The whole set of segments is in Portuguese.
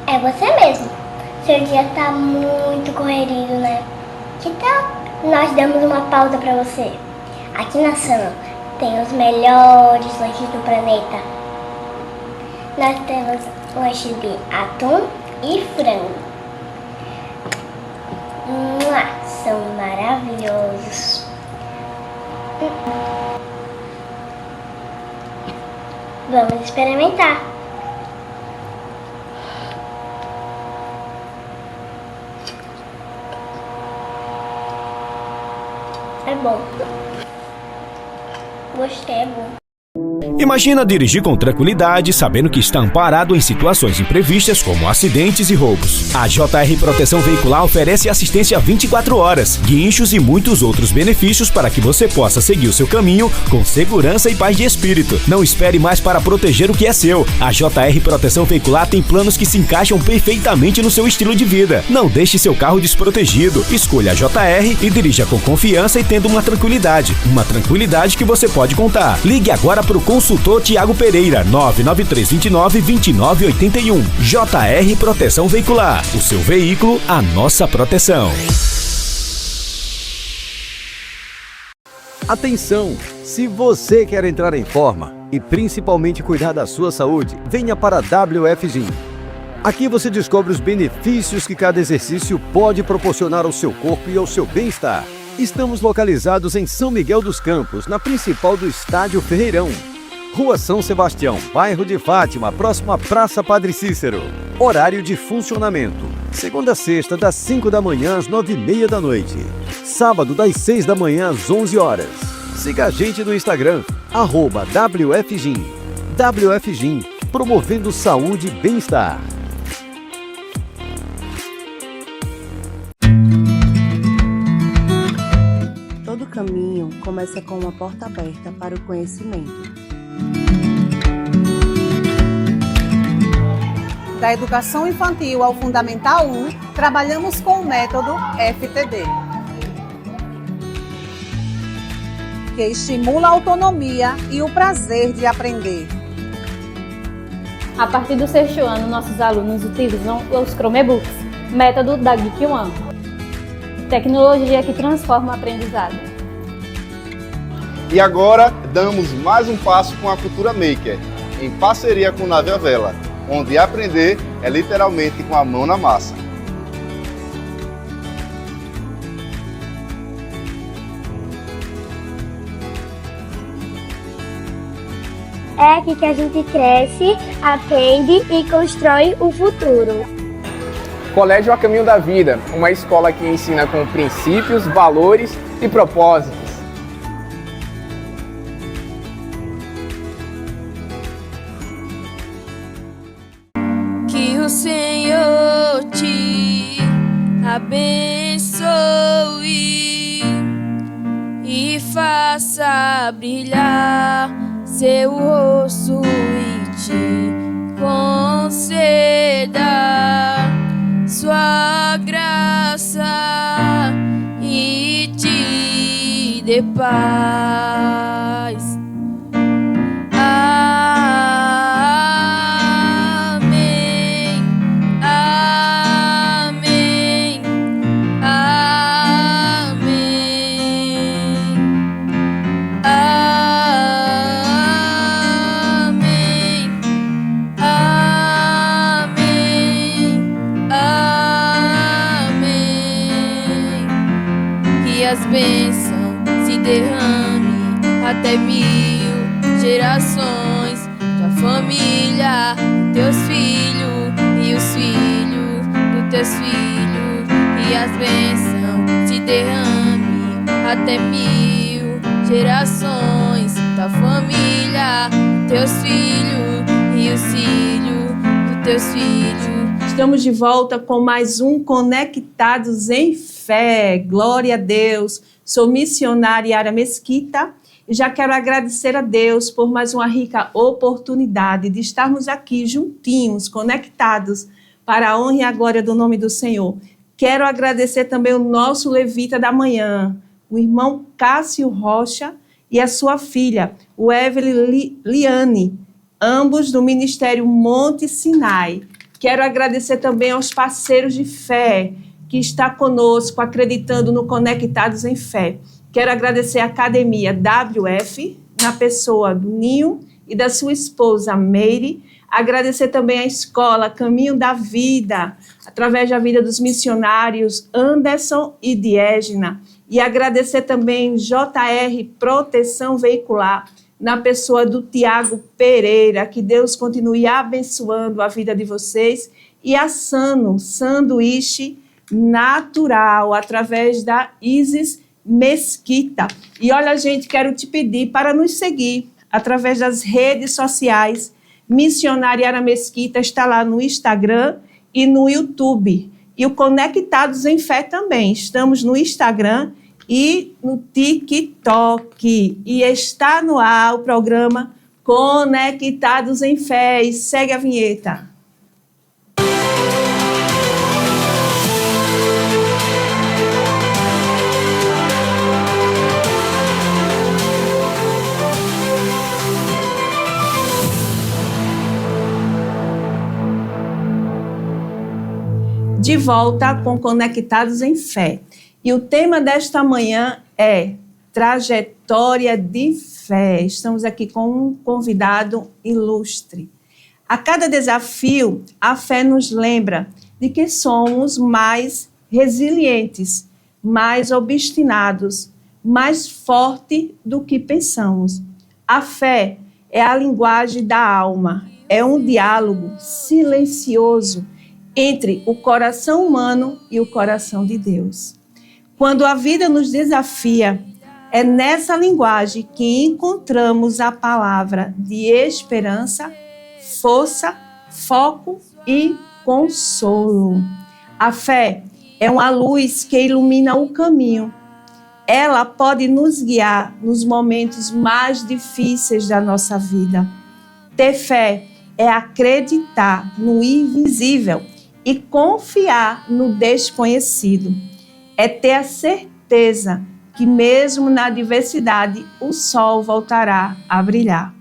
É você mesmo. Seu dia tá muito corrido, né? Que tal nós damos uma pausa pra você? Aqui na Sun tem os melhores lanches do planeta. Nós temos lanches de atum e frango. São maravilhosos. Vamos experimentar. É bom. Gostei, é bom. Imagina dirigir com tranquilidade, sabendo que está amparado em situações imprevistas como acidentes e roubos. A JR Proteção Veicular oferece assistência 24 horas, guinchos e muitos outros benefícios para que você possa seguir o seu caminho com segurança e paz de espírito. Não espere mais para proteger o que é seu. A JR Proteção Veicular tem planos que se encaixam perfeitamente no seu estilo de vida. Não deixe seu carro desprotegido. Escolha a JR e dirija com confiança e tendo uma tranquilidade. Uma tranquilidade que você pode contar. Ligue agora para o consultor Tiago Pereira, 99329-2981. JR Proteção Veicular. O seu veículo, a nossa proteção. Atenção! Se você quer entrar em forma e principalmente cuidar da sua saúde, venha para a WF Gym. Aqui você descobre os benefícios que cada exercício pode proporcionar ao seu corpo e ao seu bem-estar. Estamos localizados em São Miguel dos Campos, na principal do Estádio Ferreirão. Rua São Sebastião, bairro de Fátima, próximo à Praça Padre Cícero. Horário de funcionamento: segunda a sexta, das 5 da manhã às 9h30 da noite. Sábado, das 6 da manhã às 11 horas. Siga a gente no Instagram, @WFGym. WF Gym, promovendo saúde e bem-estar. Todo caminho começa com uma porta aberta para o conhecimento. Da educação infantil ao Fundamental 1, trabalhamos com o método FTD, que estimula a autonomia e o prazer de aprender. A partir do 6º ano, nossos alunos utilizam os Chromebooks, método da Geek One. Tecnologia que transforma o aprendizado. E agora, damos mais um passo com a Cultura Maker, em parceria com Nave à Vela, onde aprender é literalmente com a mão na massa. É aqui que a gente cresce, aprende e constrói o futuro. Colégio A Caminho da Vida, uma escola que ensina com princípios, valores e propósitos. Que o Senhor te abençoe e faça brilhar seu rosto e te conceda sua graça e te dê paz. Amém, amém, amém, amém, amém, amém. Que as bênçãos se derramem até 1000 gerações, tua família, teus filhos e os filhos dos teus filhos. Que as bênçãos se derramem até 1000 gerações, tua família, teus filhos e os filhos dos teus filhos. Estamos de volta com mais um Conectados em Fé. Glória a Deus. Sou missionária Yara Mesquita e já quero agradecer a Deus por mais uma rica oportunidade de estarmos aqui juntinhos, conectados, para a honra e a glória do nome do Senhor. Quero agradecer também o nosso levita da manhã, o irmão Cássio Rocha e a sua filha, o Evelyn Liane, ambos do Ministério Monte Sinai. Quero agradecer também aos parceiros de fé que está conosco, acreditando no Conectados em Fé. Quero agradecer à Academia WF, na pessoa do Ninho e da sua esposa, Meire. Agradecer também à Escola Caminho da Vida, através da vida dos missionários Anderson e Diégena. E agradecer também JR Proteção Veicular, na pessoa do Tiago Pereira. Que Deus continue abençoando a vida de vocês. E a Sano, Sanduíche Natural, através da Isis Mesquita. E olha, gente, quero te pedir para nos seguir através das redes sociais. Missionária Yara Mesquita está lá no Instagram e no YouTube. E o Conectados em Fé também. Estamos no Instagram e no TikTok. E está no ar o programa Conectados em Fé. E segue a vinheta. De volta com Conectados em Fé. E o tema desta manhã é trajetória de fé. Estamos aqui com um convidado ilustre. A cada desafio, a fé nos lembra de que somos mais resilientes, mais obstinados, mais fortes do que pensamos. A fé é a linguagem da alma, é um diálogo silencioso entre o coração humano e o coração de Deus. Quando a vida nos desafia, é nessa linguagem que encontramos a palavra de esperança, força, foco e consolo. A fé é uma luz que ilumina o caminho. Ela pode nos guiar nos momentos mais difíceis da nossa vida. Ter fé é acreditar no invisível e confiar no desconhecido. É ter a certeza que mesmo na adversidade o sol voltará a brilhar.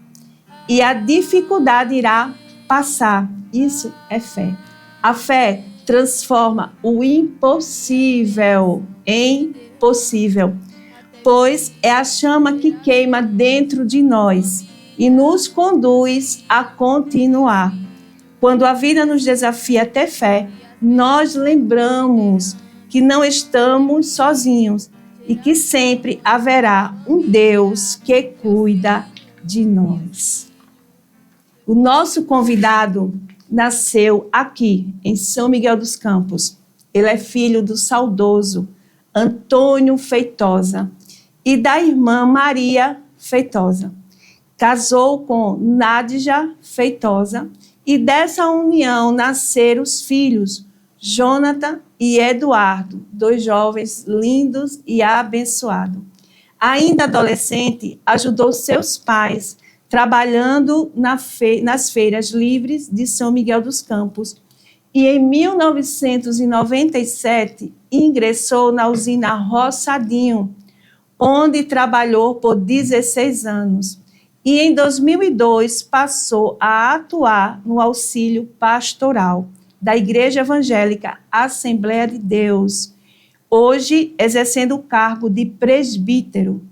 E a dificuldade irá passar. Isso é fé. A fé transforma o impossível em possível, pois é a chama que queima dentro de nós e nos conduz a continuar. Quando a vida nos desafia a ter fé, nós lembramos que não estamos sozinhos e que sempre haverá um Deus que cuida de nós. O nosso convidado nasceu aqui, em São Miguel dos Campos. Ele é filho do saudoso Antônio Feitosa e da irmã Maria Feitosa. Casou com Nádja Feitosa e dessa união nasceram os filhos Jonathan e Eduardo, dois jovens lindos e abençoados. Ainda adolescente, ajudou seus pais trabalhando nas feiras livres de São Miguel dos Campos. E em 1997, ingressou na usina Roçadinho, onde trabalhou por 16 anos. E em 2002, passou a atuar no auxílio pastoral da Igreja Evangélica Assembleia de Deus, hoje exercendo o cargo de presbítero.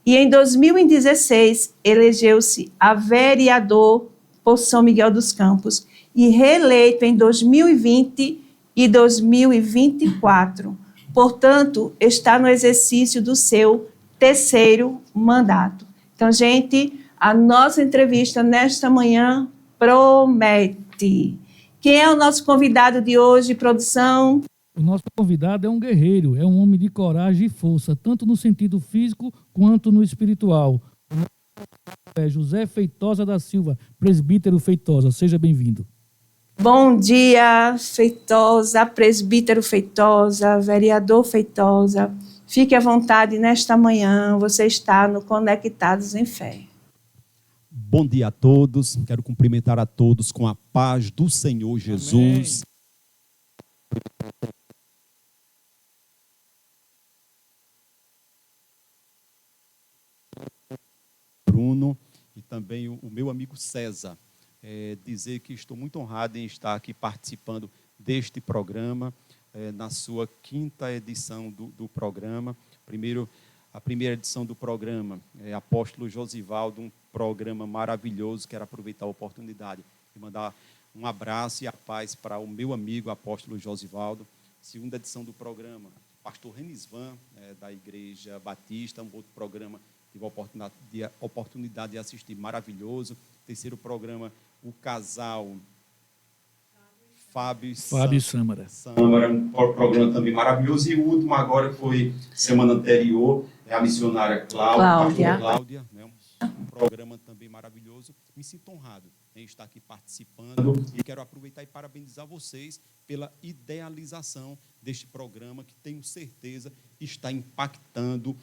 E em 2016, elegeu-se a vereador por São Miguel dos Campos e reeleito em 2020 e 2024. Portanto, está no exercício do seu terceiro mandato. Então, gente, a nossa entrevista nesta manhã promete. Quem é o nosso convidado de hoje, produção? O nosso convidado é um guerreiro, é um homem de coragem e força, tanto no sentido físico quanto no espiritual. O nosso é José Feitosa da Silva, presbítero Feitosa. Seja bem-vindo. Bom dia, Feitosa, presbítero Feitosa, vereador Feitosa. Fique à vontade nesta manhã, você está no Conectados em Fé. Bom dia a todos, quero cumprimentar a todos com a paz do Senhor Jesus. Amém. Bruno e também o meu amigo César. dizer que estou muito honrado em estar aqui participando deste programa, na sua 5ª edição do programa. A primeira edição do programa, Apóstolo Josivaldo, um programa maravilhoso. Quero aproveitar a oportunidade de mandar um abraço e a paz para o meu amigo Apóstolo Josivaldo. Segunda edição do programa, Pastor Renisvan, da Igreja Batista, um outro programa, tive a oportunidade de assistir, maravilhoso. Terceiro programa, o casal Fábio e Sâmara, um programa também maravilhoso. E o último agora foi, semana anterior, a missionária Cláudia, né? Um programa também maravilhoso. Me sinto honrado em estar aqui participando e quero aproveitar e parabenizar vocês pela idealização deste programa, que tenho certeza está impactando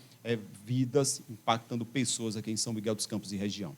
vidas, impactando pessoas aqui em São Miguel dos Campos e região.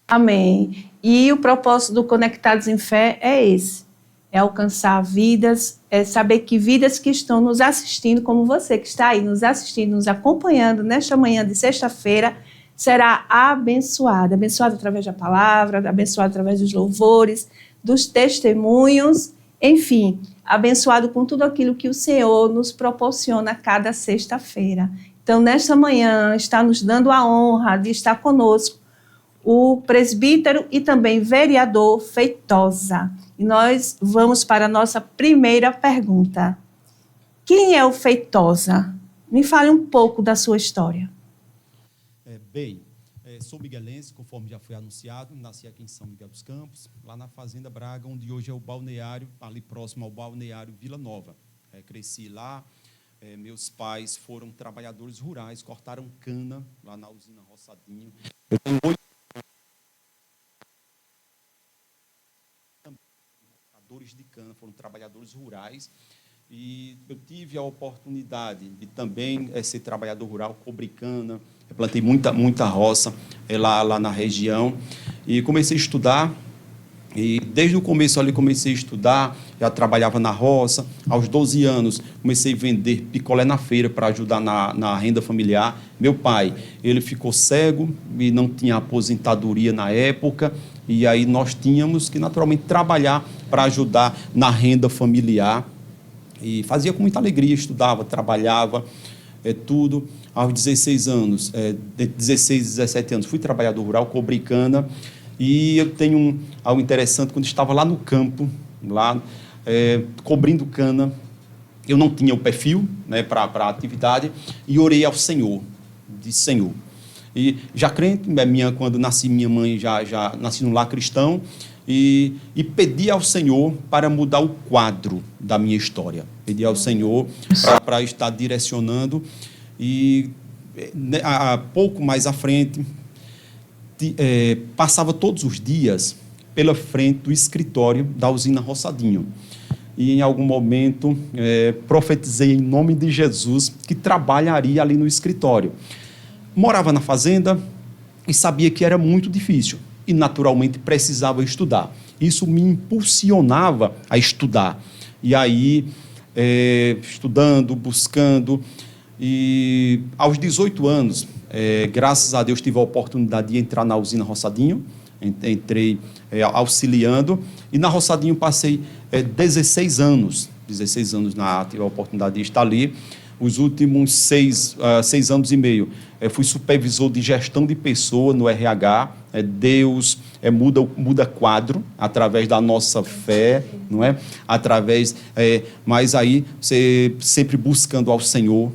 Amém. E o propósito do Conectados em Fé é esse: é alcançar vidas, é saber que vidas que estão nos assistindo, como você que está aí nos assistindo, nos acompanhando nesta manhã de sexta-feira, será abençoada através da palavra, abençoada através dos louvores, dos testemunhos, enfim, abençoado com tudo aquilo que o Senhor nos proporciona a cada sexta-feira. Então, nesta manhã, está nos dando a honra de estar conosco o presbítero e também vereador Feitosa. E nós vamos para a nossa primeira pergunta. Quem é o Feitosa? Me fale um pouco da sua história. Sou miguelense, conforme já foi anunciado, nasci aqui em São Miguel dos Campos, lá na Fazenda Braga, onde hoje é o balneário, ali próximo ao balneário Vila Nova. Cresci lá, meus pais foram trabalhadores rurais, cortaram cana lá na usina Roçadinho. Eu tenho 8 cortadores de cana, foram trabalhadores rurais. E eu tive a oportunidade de também ser trabalhador rural, cobrir cana, plantei muita roça lá na região e comecei a estudar. E desde o começo ali comecei a estudar, já trabalhava na roça. Aos 12 anos comecei a vender picolé na feira para ajudar na renda familiar. Meu pai, ele ficou cego e não tinha aposentadoria na época, e aí nós tínhamos que naturalmente trabalhar para ajudar na renda familiar. E fazia com muita alegria, estudava, trabalhava, tudo. Aos 16 anos, 16, 17 anos, fui trabalhador rural, cobri cana. E eu tenho algo interessante, quando estava lá no campo, cobrindo cana, eu não tinha o perfil, né, para a atividade, e orei ao Senhor, disse: Senhor. E já crente, quando nasci, minha mãe já nasci num lar cristão, e pedi ao Senhor para mudar o quadro da minha história. Pedi ao Senhor para estar direcionando. E pouco mais à frente, passava todos os dias pela frente do escritório da usina Roçadinho. E em algum momento profetizei em nome de Jesus que trabalharia ali no escritório. Morava na fazenda e sabia que era muito difícil. E, naturalmente, precisava estudar. Isso me impulsionava a estudar. E aí, estudando, buscando, e aos 18 anos, graças a Deus, tive a oportunidade de entrar na usina Roçadinho. Entrei auxiliando, e na Roçadinho passei 16 anos tive a oportunidade de estar ali. Os últimos 6 anos e meio, fui supervisor de gestão de pessoa no RH. Deus muda quadro através da nossa fé, não é? Mas aí, você sempre buscando ao Senhor,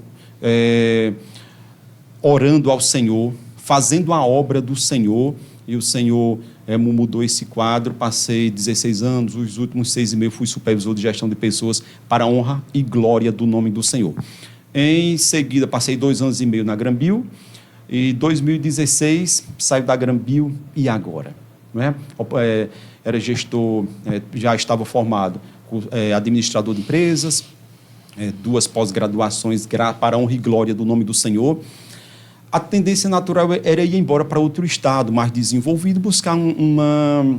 orando ao Senhor, fazendo a obra do Senhor, e o Senhor mudou esse quadro. Passei 16 anos, os últimos 6 e meio fui supervisor de gestão de pessoas, para a honra e glória do nome do Senhor. Em seguida, passei 2 anos e meio na Grambio, e em 2016 saio da Grambio, e agora? Não é? Era gestor, já estava formado, administrador de empresas, 2 pós-graduações para a honra e glória do nome do Senhor. A tendência natural era ir embora para outro estado, mais desenvolvido, buscar uma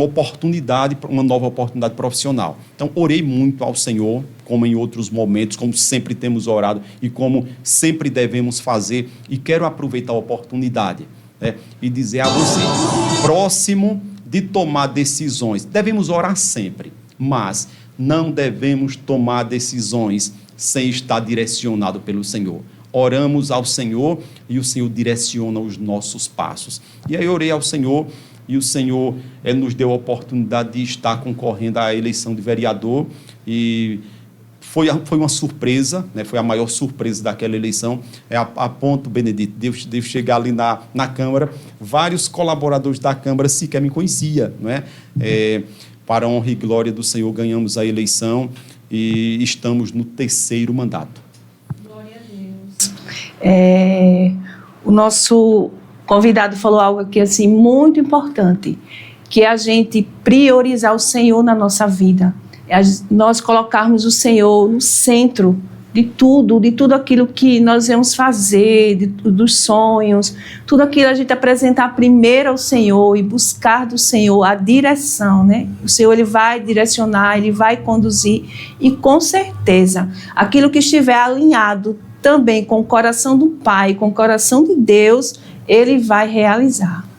oportunidade, uma nova oportunidade profissional. Então, orei muito ao Senhor, como em outros momentos, como sempre temos orado e como sempre devemos fazer, e quero aproveitar a oportunidade né, e dizer a você, próximo de tomar decisões, devemos orar sempre, mas não devemos tomar decisões sem estar direcionado pelo Senhor. Oramos ao Senhor e o Senhor direciona os nossos passos. E aí eu orei ao Senhor e o Senhor nos deu a oportunidade de estar concorrendo à eleição de vereador e foi uma surpresa, né? Foi a maior surpresa daquela eleição, a ponto, Benedito, devo chegar ali na Câmara, vários colaboradores da Câmara sequer me conheciam, não é? Para a honra e glória do Senhor, ganhamos a eleição e estamos no 3º mandato. Glória a Deus. O nosso convidado falou algo aqui assim muito importante, que é a gente priorizar o Senhor na nossa vida. Nós colocarmos o Senhor no centro de tudo aquilo que nós vamos fazer, dos sonhos, tudo aquilo a gente apresentar primeiro ao Senhor e buscar do Senhor a direção, né? O Senhor, Ele vai direcionar, Ele vai conduzir e com certeza aquilo que estiver alinhado também com o coração do Pai, com o coração de Deus, Ele vai realizar.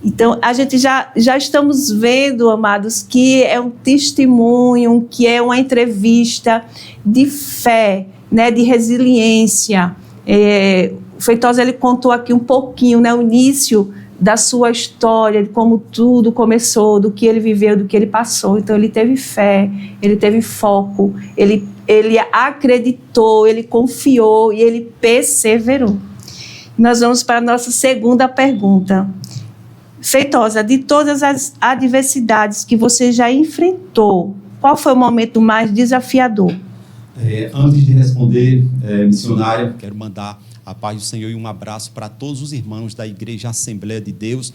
Então, a gente já estamos vendo, amados, que é um testemunho, que é uma entrevista de fé, né, de resiliência. O Feitosa, ele contou aqui um pouquinho, né, o início da sua história, de como tudo começou, do que ele viveu, do que ele passou. Então, ele teve fé, ele teve foco, ele acreditou, ele confiou e ele perseverou. Nós vamos para a nossa segunda pergunta. Feitosa, de todas as adversidades que você já enfrentou, qual foi o momento mais desafiador? Antes de responder, missionária, quero mandar a paz do Senhor e um abraço para todos os irmãos da Igreja Assembleia de Deus,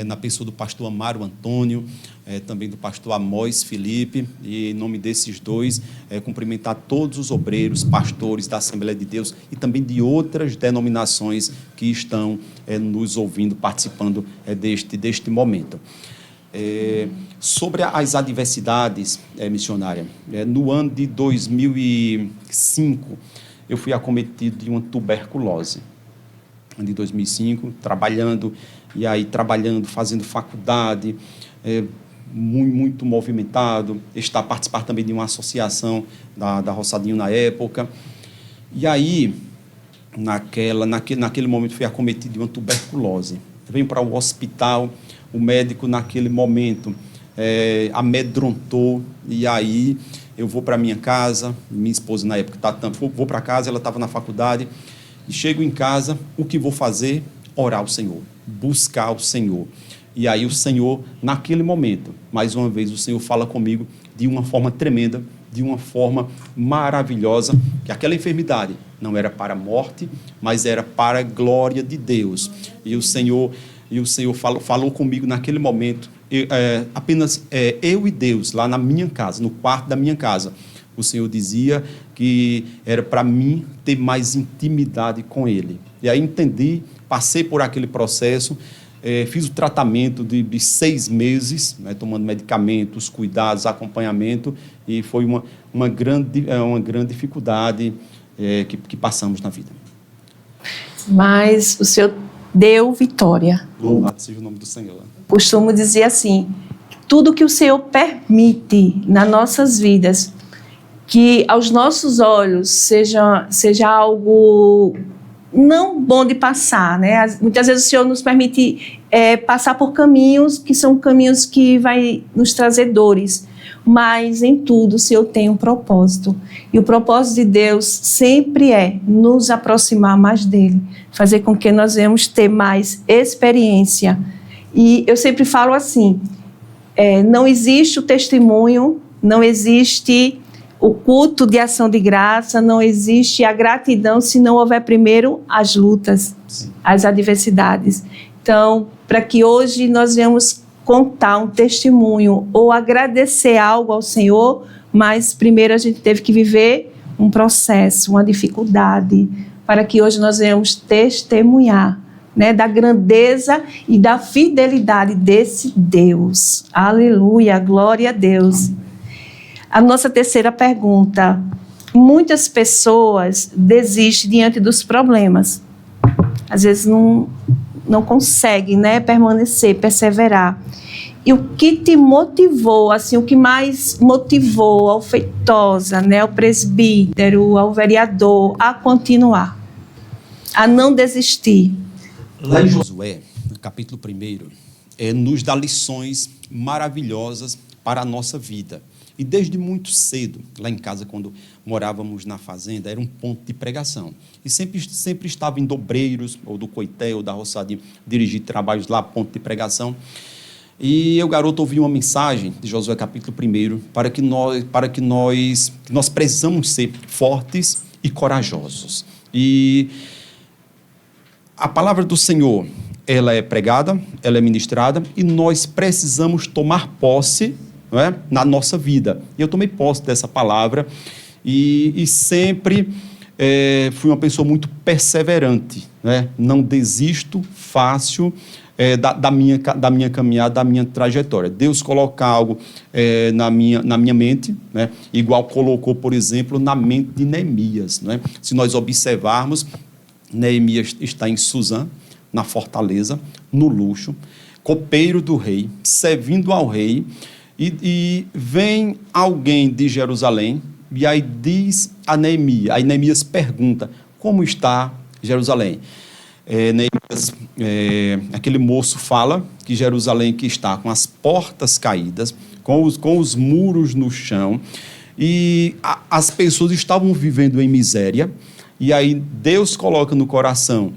na pessoa do pastor Amaro Antônio, também do pastor Amós Felipe, e em nome desses dois, cumprimentar todos os obreiros, pastores da Assembleia de Deus e também de outras denominações que estão nos ouvindo, participando deste momento. Sobre as adversidades, missionária, no ano de 2005, eu fui acometido de uma tuberculose. De 2005, trabalhando, fazendo faculdade, muito movimentado, participar também de uma associação da Roçadinho na época. E aí, naquele momento, fui acometido de uma tuberculose. Venho para o hospital, o médico, naquele momento, amedrontou, e aí eu vou para minha casa, minha esposa na época, vou para casa, ela estava na faculdade, e chego em casa, o que vou fazer? Orar ao Senhor, buscar o Senhor. E aí o Senhor, naquele momento, mais uma vez, o Senhor fala comigo de uma forma tremenda, de uma forma maravilhosa, que aquela enfermidade não era para a morte, mas era para a glória de Deus. E o Senhor falou comigo naquele momento, apenas eu e Deus, lá na minha casa, no quarto da minha casa. O Senhor dizia que era para mim ter mais intimidade com Ele. E aí entendi, passei por aquele processo, fiz o tratamento de 6 meses, né, tomando medicamentos, cuidados, acompanhamento, e foi uma grande dificuldade que passamos na vida. Mas o Senhor deu vitória. Louvado seja o nome do Senhor. Costumo dizer assim, tudo que o Senhor permite nas nossas vidas, que aos nossos olhos seja algo não bom de passar, né? Muitas vezes o Senhor nos permite passar por caminhos que são caminhos que vai nos trazer dores, mas em tudo o Senhor tem um propósito. E o propósito de Deus sempre é nos aproximar mais dEle, fazer com que nós venhamos ter mais experiência. E eu sempre falo assim, não existe o testemunho, não existe o culto de ação de graça, não existe a gratidão se não houver primeiro as lutas, as adversidades. Então, para que hoje nós venhamos contar um testemunho ou agradecer algo ao Senhor, mas primeiro a gente teve que viver um processo, uma dificuldade, para que hoje nós venhamos testemunhar, né, da grandeza e da fidelidade desse Deus. Aleluia, glória a Deus. A nossa terceira pergunta. Muitas pessoas desistem diante dos problemas. Às vezes não não consegue, né, permanecer, perseverar. E o que te motivou, assim, o que mais motivou ao Feitosa, né, ao presbítero, ao vereador, a continuar, a não desistir? Lá em Josué, no capítulo 1, nos dá lições maravilhosas para a nossa vida. E desde muito cedo, lá em casa, quando morávamos na fazenda, era um ponto de pregação. E sempre estava em Dobreiros, ou do Coité, ou da Roçadinha, dirigir trabalhos lá, ponto de pregação. E eu, garoto, ouvi uma mensagem de Josué, capítulo 1, para que nós precisamos ser fortes e corajosos. E a palavra do Senhor, ela é pregada, ela é ministrada, e nós precisamos tomar posse, não é, na nossa vida. E eu tomei posse dessa palavra e sempre fui uma pessoa muito perseverante, né? Não desisto fácil da minha caminhada, da minha trajetória. Deus coloca algo na minha mente, né? Igual colocou, por exemplo, na mente de Neemias. Né? Se nós observarmos, Neemias está em Suzã, na fortaleza, no luxo, copeiro do rei, servindo ao rei, e vem alguém de Jerusalém, e aí diz a Neemias, aí Neemias pergunta, como está Jerusalém? Neemias, aquele moço fala que Jerusalém que está com as portas caídas, com os muros no chão, e as pessoas estavam vivendo em miséria, e aí Deus coloca no coração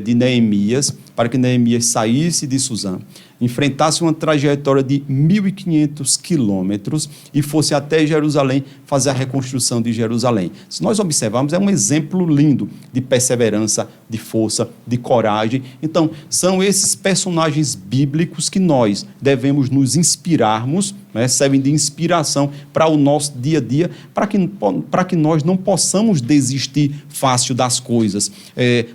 de Neemias, para que Neemias saísse de Suzã, enfrentasse uma trajetória de 1.500 quilômetros e fosse até Jerusalém fazer a reconstrução de Jerusalém. Se nós observarmos, é um exemplo lindo de perseverança, de força, de coragem. Então, são esses personagens bíblicos que nós devemos nos inspirarmos, né, servem de inspiração para o nosso dia a dia, para que nós não possamos desistir fácil das coisas.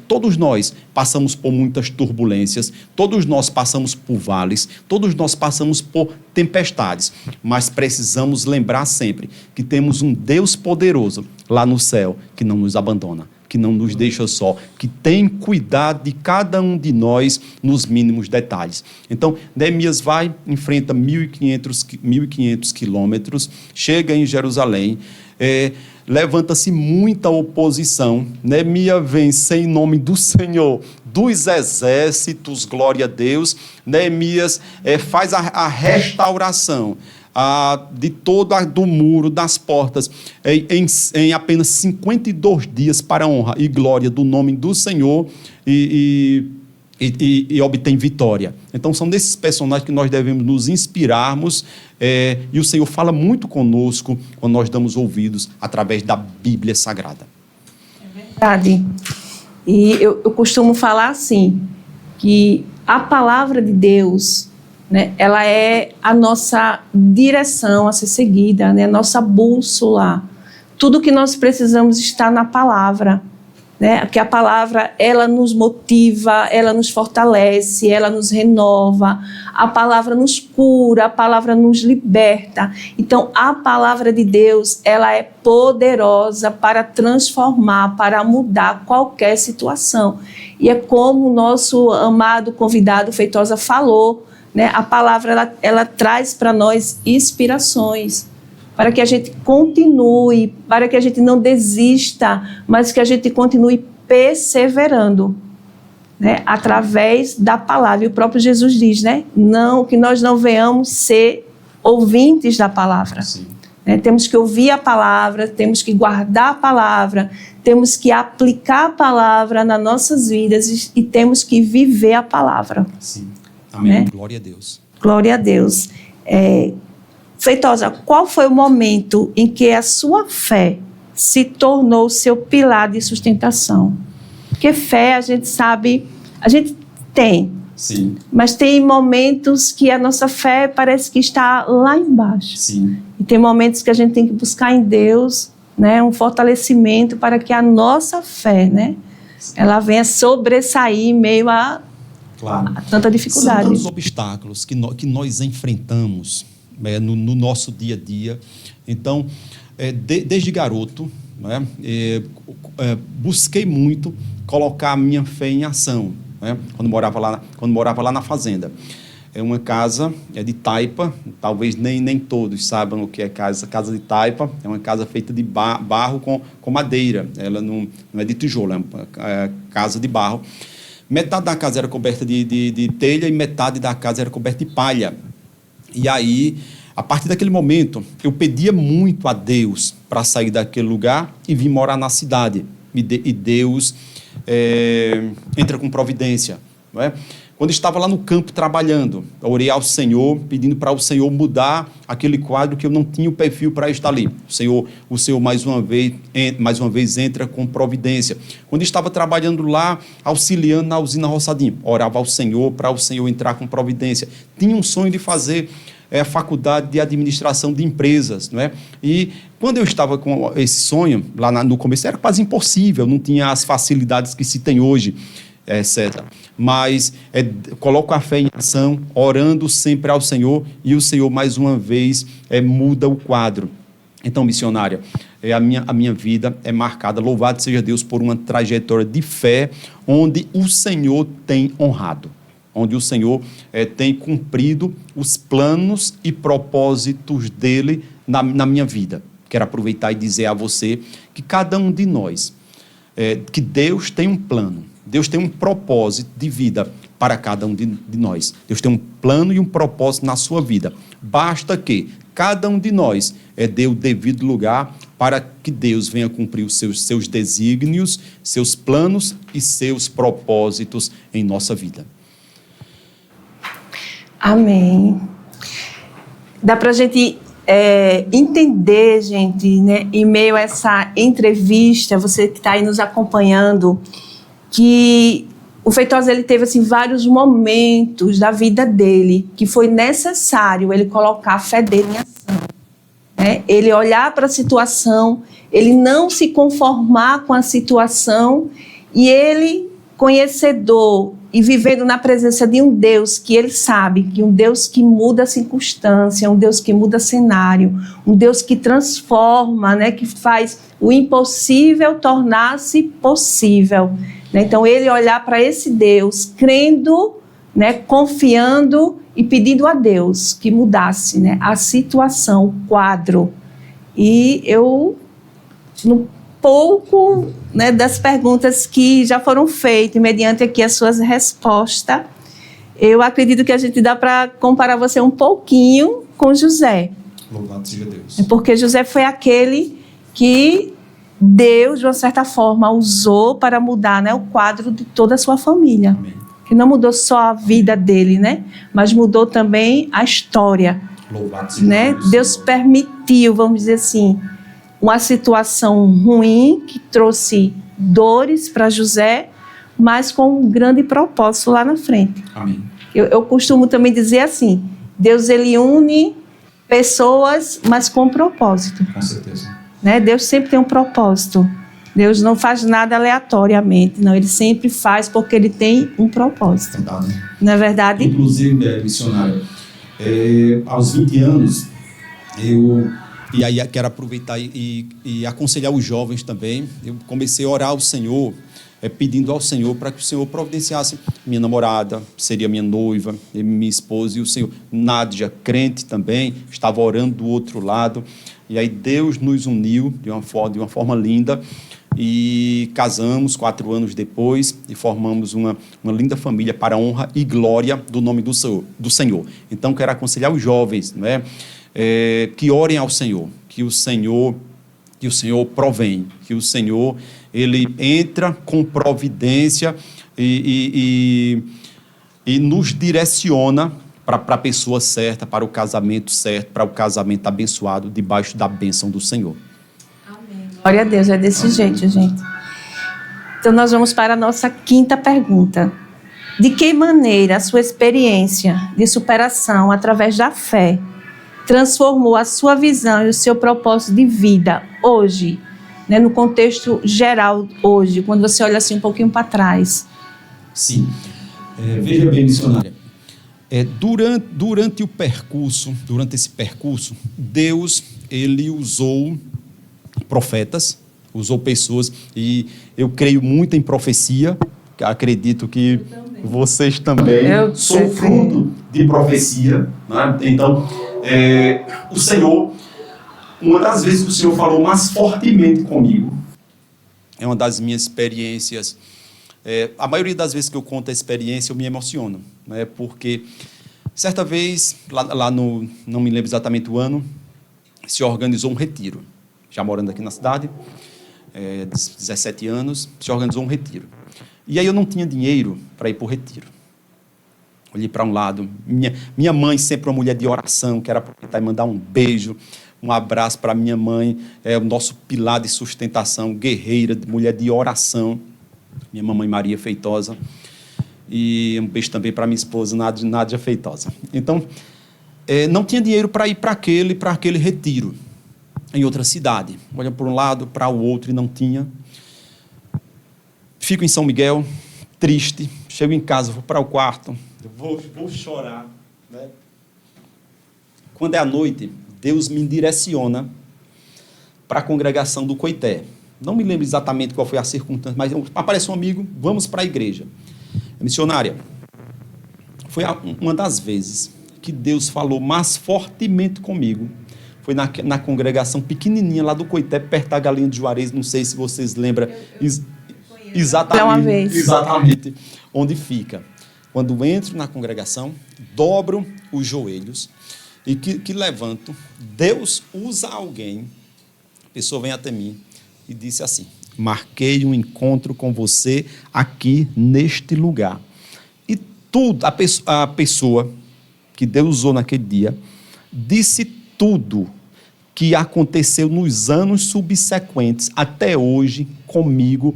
Todos nós passamos por muitas turbulências, todos nós passamos por vales, todos nós passamos por tempestades, mas precisamos lembrar sempre que temos um Deus poderoso lá no céu que não nos abandona, que não nos deixa só, que tem cuidado de cada um de nós nos mínimos detalhes. Então, Neemias vai, enfrenta 1.500 quilômetros, chega em Jerusalém, levanta-se muita oposição. Neemias vence em nome do Senhor dos exércitos, glória a Deus. Neemias faz a restauração de do muro, das portas, em apenas 52 dias, para a honra e glória do nome do Senhor, e obtém vitória. Então, são desses personagens que nós devemos nos inspirarmos, e o Senhor fala muito conosco quando nós damos ouvidos através da Bíblia Sagrada. É verdade. E eu costumo falar assim, que a palavra de Deus, né, ela é a nossa direção a ser seguida, né, a nossa bússola. Tudo que nós precisamos está na palavra, né, porque a palavra, ela nos motiva, ela nos fortalece, ela nos renova, a palavra nos cura, a palavra nos liberta. Então, a palavra de Deus, ela é poderosa para transformar, para mudar qualquer situação. E é como o nosso amado convidado Feitosa falou, né, a palavra, ela traz para nós inspirações, para que a gente continue, para que a gente não desista, mas que a gente continue perseverando, né, através da palavra. E o próprio Jesus diz, né, que nós não venhamos ser ouvintes da palavra. Né, temos que ouvir a palavra, temos que guardar a palavra, temos que aplicar a palavra nas nossas vidas e temos que viver a palavra. Sim. Amém. Né? Glória a Deus. Glória a Deus. Feitosa, qual foi o momento em que a sua fé se tornou seu pilar de sustentação? Porque fé, a gente sabe, a gente tem. Sim. Mas tem momentos que a nossa fé parece que está lá embaixo. Sim. E tem momentos que a gente tem que buscar em Deus, né, um fortalecimento para que a nossa fé, né, ela venha sobressair em meio a tanta dificuldade. São tantos obstáculos que nós enfrentamos no nosso dia a dia. Então, desde garoto, né, busquei muito colocar a minha fé em ação. né? Quando morava lá na fazenda. É uma casa de taipa, talvez nem todos saibam o que é casa de taipa. É uma casa feita de barro com madeira, ela não é de tijolo, é uma casa de barro. Metade da casa era coberta de telha e metade da casa era coberta de palha. E aí, a partir daquele momento, eu pedia muito a Deus para sair daquele lugar e vir morar na cidade. E Deus entra com providência, não é? Quando estava lá no campo trabalhando, eu orei ao Senhor, pedindo para o Senhor mudar aquele quadro que eu não tinha o perfil para estar ali. O Senhor mais uma vez entra com providência. Quando estava trabalhando lá, auxiliando na usina Roçadinho, orava ao Senhor para o Senhor entrar com providência. Tinha um sonho de fazer a faculdade de administração de empresas, não é? E quando eu estava com esse sonho, lá no começo, era quase impossível, não tinha as facilidades que se tem hoje, etc. Mas coloco a fé em ação, orando sempre ao Senhor, e o Senhor, mais uma vez, muda o quadro. Então, missionária, a minha vida é marcada, louvado seja Deus, por uma trajetória de fé, onde o Senhor tem honrado, onde o Senhor tem cumprido os planos e propósitos dele na minha vida. Quero aproveitar e dizer a você que cada um de nós, que Deus tem um plano, Deus tem um propósito de vida para cada um de nós. Deus tem um plano e um propósito na sua vida. Basta que cada um de nós dê o devido lugar para que Deus venha cumprir os seus desígnios, seus planos e seus propósitos em nossa vida. Amém. Dá para a gente entender, gente, né, em meio a essa entrevista, você que está aí nos acompanhando, que o Feitosa, ele teve assim, vários momentos da vida dele que foi necessário ele colocar a fé dele em ação, né? Ele olhar para a situação, ele não se conformar com a situação, e ele, conhecedor e vivendo na presença de um Deus que ele sabe, que um Deus que muda a circunstância, um Deus que muda cenário, um Deus que transforma, né, que faz o impossível tornar-se possível. Então, ele olhar para esse Deus, crendo, né, confiando e pedindo a Deus que mudasse, né, a situação, o quadro. E eu, no pouco, né, das perguntas que já foram feitas, mediante aqui as suas respostas, eu acredito que a gente dá para comparar você um pouquinho com José. Louvado seja Deus. Porque José foi aquele que Deus, de uma certa forma, usou para mudar, né, o quadro de toda a sua família. Amém. Que não mudou só a vida dele, né, mas mudou também a história. Louvado seja né? Deus. Deus permitiu, vamos dizer assim, uma situação ruim que trouxe dores para José, mas com um grande propósito lá na frente. Amém. Eu costumo também dizer assim, Deus, ele une pessoas, mas com propósito. Com certeza. Né? Deus sempre tem um propósito. Deus não faz nada aleatoriamente, não. Ele sempre faz porque ele tem um propósito. Verdade. Não é verdade? Inclusive, missionária, aos 20 anos, e aí quero aproveitar e aconselhar os jovens também, eu comecei a orar ao Senhor, pedindo ao Senhor para que o Senhor providenciasse minha namorada, seria minha noiva, minha esposa, e o Senhor, Nádia, crente também, estava orando do outro lado. E aí Deus nos uniu de uma forma linda e casamos 4 anos depois e formamos uma linda família para a honra e glória do nome do Senhor. Então, quero aconselhar os jovens, né, que orem ao Senhor, que o Senhor provém, que o Senhor ele entra com providência e nos direciona para a pessoa certa, para o casamento certo, para o casamento abençoado, debaixo da bênção do Senhor. Amém. Glória a Deus, é desse jeito, gente. Então, nós vamos para a nossa 5ª pergunta. De que maneira a sua experiência de superação através da fé transformou a sua visão e o seu propósito de vida hoje, né, no contexto geral hoje, quando você olha assim um pouquinho para trás? Sim. Veja bem, missionária. Durante esse percurso, Deus, ele usou profetas, usou pessoas, e eu creio muito em profecia, acredito que vocês também Eu são sei. fruto de profecia, né? Então, o Senhor, uma das vezes que o Senhor falou mais fortemente comigo, é uma das minhas experiências. A maioria das vezes que eu conto a experiência, eu me emociono, né? Porque certa vez, lá no, não me lembro exatamente o ano, se organizou um retiro. Já morando aqui na cidade, 17 anos, se organizou um retiro. E aí eu não tinha dinheiro para ir para o retiro. Olhei para um lado, minha mãe, sempre uma mulher de oração, quero aproveitar e mandar um beijo, um abraço para minha mãe, o nosso pilar de sustentação, guerreira, mulher de oração, minha mamãe Maria Feitosa, e um beijo também para minha esposa, Nádia Feitosa. Então, não tinha dinheiro para ir para aquele retiro, em outra cidade. Olha para um lado, para o outro, e não tinha. Fico em São Miguel, triste, chego em casa, vou para o quarto, vou chorar, né? Quando é à noite, Deus me direciona para a congregação do Coité. Não me lembro exatamente qual foi a circunstância, mas aparece um amigo, vamos para a igreja. Missionária, foi uma das vezes que Deus falou mais fortemente comigo, foi na congregação pequenininha lá do Coité, perto da Galinha de Juarez, não sei se vocês lembram exatamente onde fica. Quando entro na congregação, dobro os joelhos e que levanto, Deus usa alguém, a pessoa vem até mim e disse assim: marquei um encontro com você aqui neste lugar. E tudo, a pessoa que Deus usou naquele dia, disse tudo que aconteceu nos anos subsequentes, até hoje, comigo.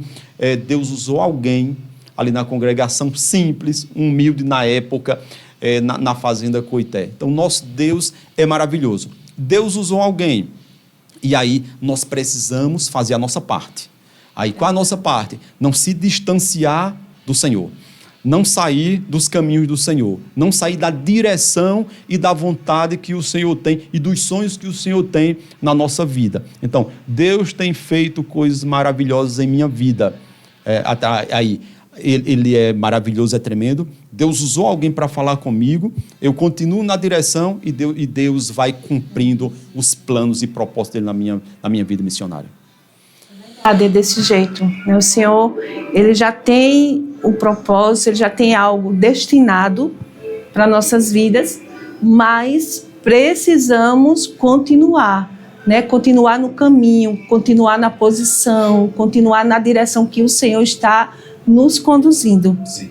Deus usou alguém ali na congregação, simples, humilde na época, na Fazenda Coité. Então, nosso Deus é maravilhoso. Deus usou alguém, e aí nós precisamos fazer a nossa parte. Aí, qual a nossa parte? Não se distanciar do Senhor. Não sair dos caminhos do Senhor, não sair da direção e da vontade que o Senhor tem e dos sonhos que o Senhor tem na nossa vida. Então, Deus tem feito coisas maravilhosas em minha vida. Ele é maravilhoso, é tremendo. Deus usou alguém para falar comigo, eu continuo na direção e Deus vai cumprindo os planos e propósitos dele na minha vida missionária. É desse jeito, né? O Senhor, ele já tem o propósito, ele já tem algo destinado para nossas vidas, mas precisamos continuar, né? Continuar no caminho, continuar na posição, continuar na direção que o Senhor está nos conduzindo. Sim.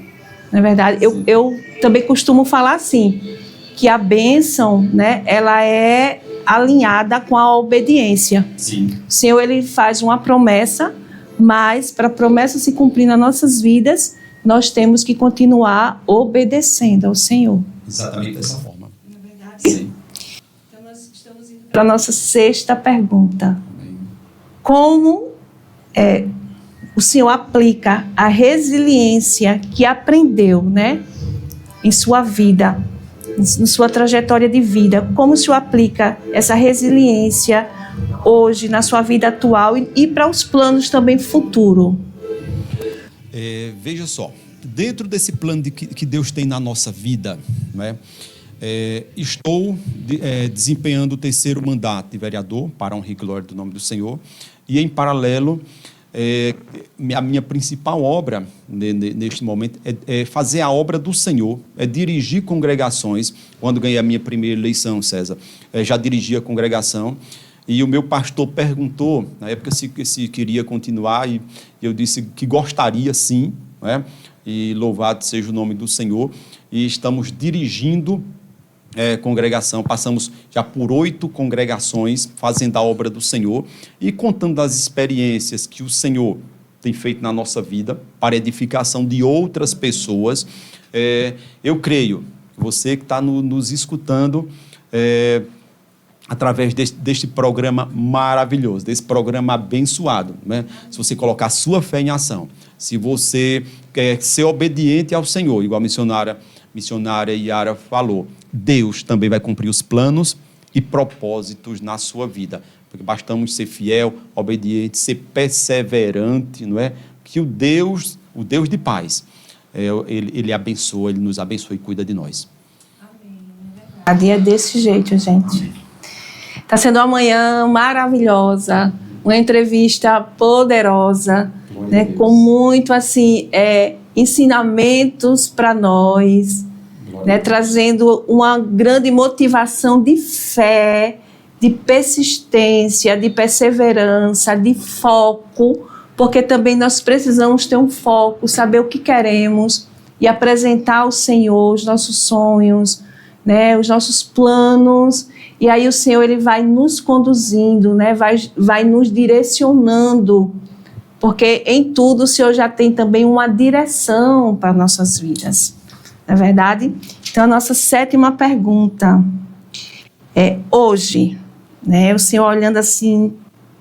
Não é verdade? Eu também costumo falar assim, que a bênção, né, ela é alinhada com a obediência. Sim. O Senhor, ele faz uma promessa, mas para a promessa se cumprir nas nossas vidas, nós temos que continuar obedecendo ao Senhor. Exatamente dessa forma. Não é verdade? Sim. Então, nós estamos indo para a nossa sexta pergunta. Amém. Como o Senhor aplica a resiliência que aprendeu, né, em sua vida, na sua trajetória de vida? Como o Senhor aplica essa resiliência hoje, na sua vida atual e para os planos também futuro? Veja só, dentro desse plano que Deus tem na nossa vida, né, estou desempenhando o 3º mandato de vereador, para a honra e glória do nome do Senhor, e em paralelo, a minha principal obra neste momento é fazer a obra do Senhor, é dirigir congregações. Quando ganhei a minha primeira eleição, César, já dirigia a congregação, e o meu pastor perguntou, na época, se queria continuar, e eu disse que gostaria sim, né? E louvado seja o nome do Senhor, e estamos dirigindo congregação, passamos já por 8 congregações fazendo a obra do Senhor e contando das experiências que o Senhor tem feito na nossa vida para edificação de outras pessoas. Eu creio que você que está nos escutando através deste programa maravilhoso, desse programa abençoado, né? Se você colocar a sua fé em ação, se você quer ser obediente ao Senhor, igual a missionária Yara falou, Deus também vai cumprir os planos e propósitos na sua vida. Porque bastamos ser fiel, obediente, ser perseverante, não é? Que o Deus de paz Ele abençoa, Ele nos abençoa e cuida de nós. Amém. É desse jeito, gente. Está sendo uma manhã maravilhosa, uma entrevista poderosa, né, com muito assim, ensinamentos para nós, né, trazendo uma grande motivação de fé, de persistência, de perseverança, de foco, porque também nós precisamos ter um foco, saber o que queremos e apresentar ao Senhor os nossos sonhos, né, os nossos planos, e aí o Senhor ele vai nos conduzindo, né, vai nos direcionando, porque em tudo o Senhor já tem também uma direção para nossas vidas, não é verdade? Então a nossa 7ª pergunta é hoje, né, o Senhor olhando assim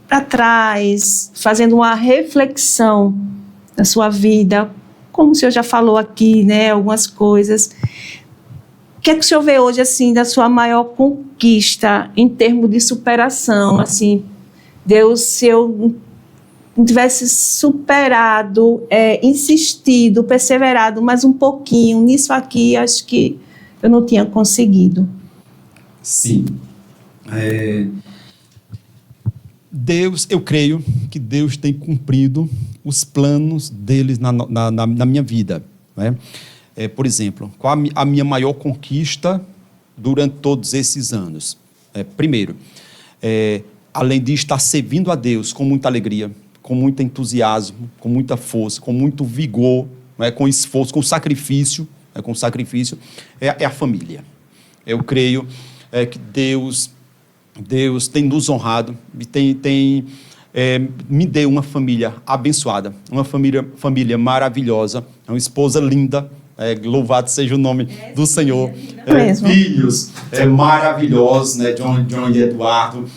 para trás, fazendo uma reflexão da sua vida, como o Senhor já falou aqui, né, algumas coisas. O que é que o Senhor vê hoje, assim, da sua maior conquista em termos de superação? Assim, Deus, se eu não tivesse superado, insistido, perseverado mais um pouquinho nisso aqui, acho que eu não tinha conseguido. Sim. Deus, eu creio que Deus tem cumprido os planos deles na minha vida, né? Por exemplo, qual a minha maior conquista durante todos esses anos? Primeiro, além de estar servindo a Deus com muita alegria, com muito entusiasmo, com muita força, com muito vigor, né, com esforço, com sacrifício, é a família. Eu creio que Deus tem nos honrado e me deu uma família abençoada, uma família maravilhosa, uma esposa linda, louvado seja o nome do Senhor, filhos maravilhosos, né, John e Eduardo,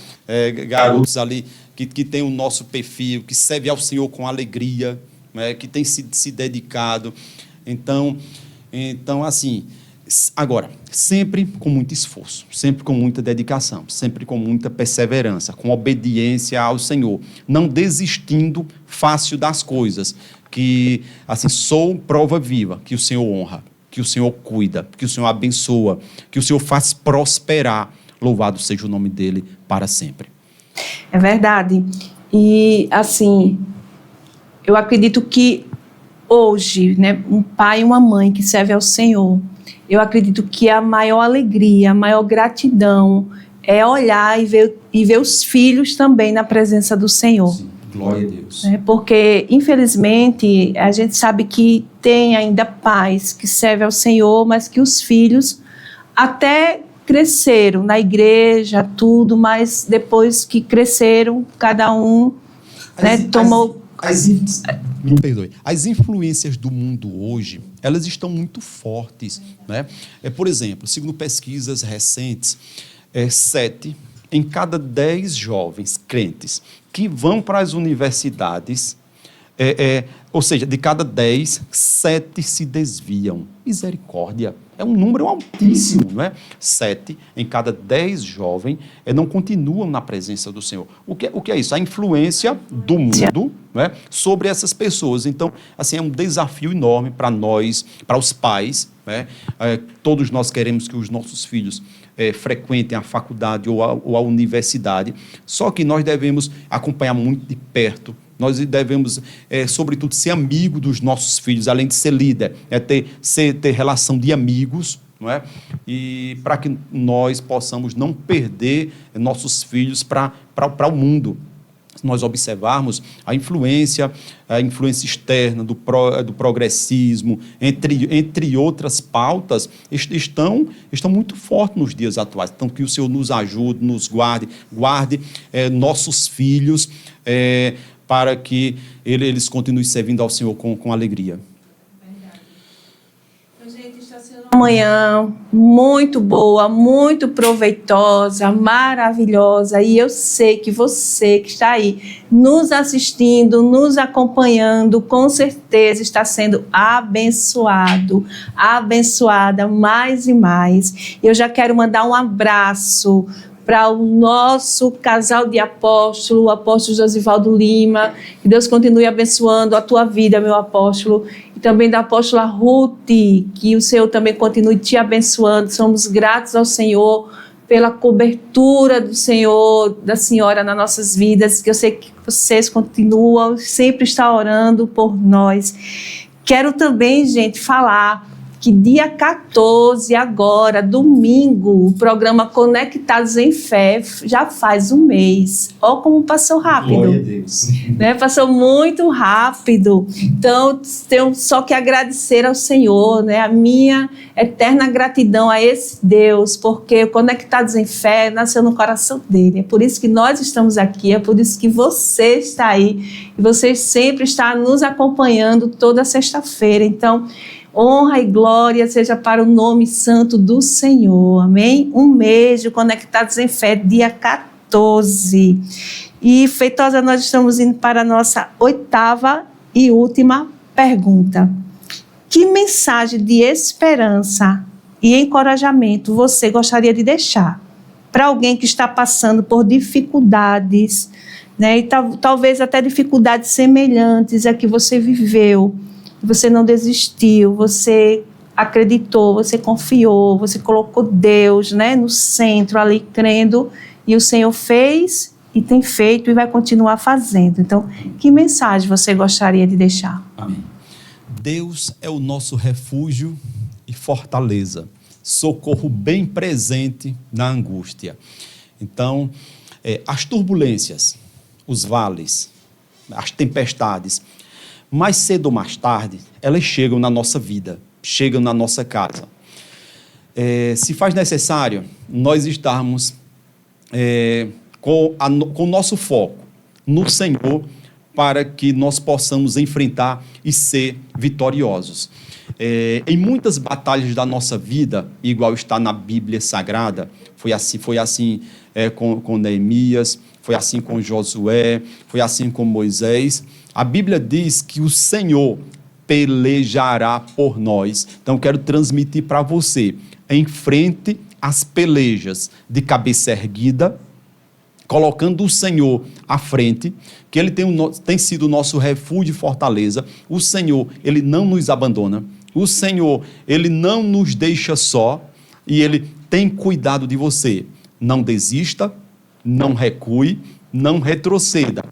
garotos ali que tem o nosso perfil, que serve ao Senhor com alegria, né, que tem se dedicado. Então, assim, agora, sempre com muito esforço, sempre com muita dedicação, sempre com muita perseverança, com obediência ao Senhor, não desistindo fácil das coisas, que, assim, sou prova viva que o Senhor honra, que o Senhor cuida, que o Senhor abençoa, que o Senhor faz prosperar. Louvado seja o nome dele para sempre. É verdade. E, assim, eu acredito que hoje, né, um pai e uma mãe que servem ao Senhor, eu acredito que a maior alegria, a maior gratidão é olhar e ver os filhos também na presença do Senhor. Sim, glória a Deus. Porque, infelizmente, a gente sabe que tem ainda pais que servem ao Senhor, mas que os filhos até cresceram na igreja, tudo, mas depois que cresceram, cada um tomou... Me perdoe. As influências do mundo hoje, elas estão muito fortes, né? Por exemplo, segundo pesquisas recentes, 7 em cada 10 jovens crentes que vão para as universidades, ou seja, de cada 10, 7 se desviam. Misericórdia. É um número altíssimo, não é? 7 em cada 10 jovens não continuam na presença do Senhor. O que é isso? A influência do mundo, não é, sobre essas pessoas. Então, assim, é um desafio enorme para nós, para os pais, né? Todos nós queremos que os nossos filhos frequentem a faculdade ou a universidade, só que nós devemos acompanhar muito de perto. Nós devemos, sobretudo, ser amigo dos nossos filhos, além de ser líder, ter relação de amigos, não é? E para que nós possamos não perder nossos filhos para o mundo. Se nós observarmos a influência externa do progressismo, entre outras pautas, estão muito fortes nos dias atuais. Então, que o Senhor nos ajude, nos guarde nossos filhos, para que eles continuem servindo ao Senhor com alegria. Então, gente, está sendo uma manhã muito boa, muito proveitosa, maravilhosa, e eu sei que você que está aí nos assistindo, nos acompanhando, com certeza está sendo abençoado, abençoada mais e mais. Eu já quero mandar um abraço para o nosso casal de apóstolo, o apóstolo Josivaldo Lima. Que Deus continue abençoando a tua vida, meu apóstolo, e também da apóstola Ruth, que o Senhor também continue te abençoando. Somos gratos ao Senhor pela cobertura do Senhor, da Senhora nas nossas vidas, que eu sei que vocês continuam, sempre está orando por nós. Quero também, gente, falar que dia 14, agora, domingo, o programa Conectados em Fé já faz um mês. Olha como passou rápido. Glória a Deus. Né? Passou muito rápido. Então, tenho só que agradecer ao Senhor, né? A minha eterna gratidão a esse Deus, porque Conectados em Fé nasceu no coração dele. É por isso que nós estamos aqui, é por isso que você está aí, e você sempre está nos acompanhando toda sexta-feira. Então, honra e glória seja para o nome santo do Senhor, amém? Um mês de Conectados em Fé, dia 14. E, Feitosa, nós estamos indo para a nossa 8ª e última pergunta. Que mensagem de esperança e encorajamento você gostaria de deixar para alguém que está passando por dificuldades, né? E talvez até dificuldades semelhantes a que você viveu? Você não desistiu, você acreditou, você confiou, você colocou Deus, né, no centro ali, crendo, e o Senhor fez e tem feito e vai continuar fazendo. Então, que mensagem você gostaria de deixar? Amém. Deus é o nosso refúgio e fortaleza, socorro bem presente na angústia. Então, as turbulências, os vales, as tempestades, mais cedo ou mais tarde, elas chegam na nossa vida, chegam na nossa casa. Se faz necessário nós estarmos com o nosso foco no Senhor, para que nós possamos enfrentar e ser vitoriosos. Em muitas batalhas da nossa vida, igual está na Bíblia Sagrada, foi assim com Neemias, foi assim com Josué, foi assim com Moisés. A Bíblia diz que o Senhor pelejará por nós. Então, quero transmitir para você, enfrente as pelejas de cabeça erguida, colocando o Senhor à frente, que Ele tem sido o nosso refúgio e fortaleza. O Senhor, Ele não nos abandona. O Senhor, Ele não nos deixa só, e Ele tem cuidado de você. Não desista, não recue, não retroceda.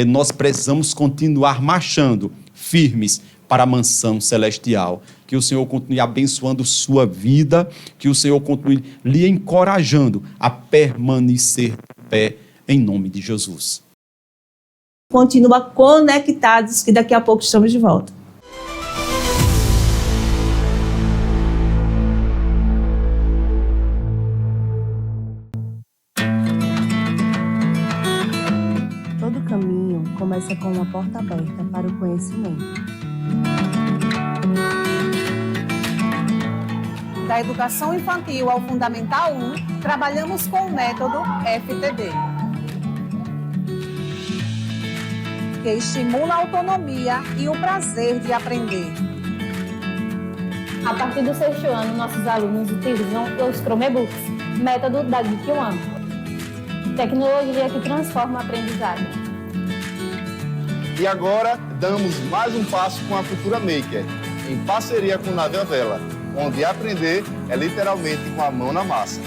Nós precisamos continuar marchando firmes para a mansão celestial. Que o Senhor continue abençoando sua vida, que o Senhor continue lhe encorajando a permanecer de pé, em nome de Jesus. Continua conectados, que daqui a pouco estamos de volta. Todo caminho começa com uma porta aberta para o conhecimento. Da educação infantil ao Fundamental 1, trabalhamos com o método FTD, que estimula a autonomia e o prazer de aprender. A partir do 6º ano, nossos alunos utilizam os Chromebooks, método da Geek One. Tecnologia que transforma a aprendizagem. E agora, damos mais um passo com a Cultura Maker, em parceria com Nave à Vela, onde aprender é literalmente com a mão na massa.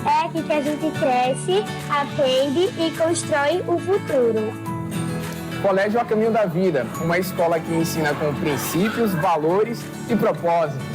É aqui que a gente cresce, aprende e constrói o futuro. Colégio A Caminho da Vida, uma escola que ensina com princípios, valores e propósitos.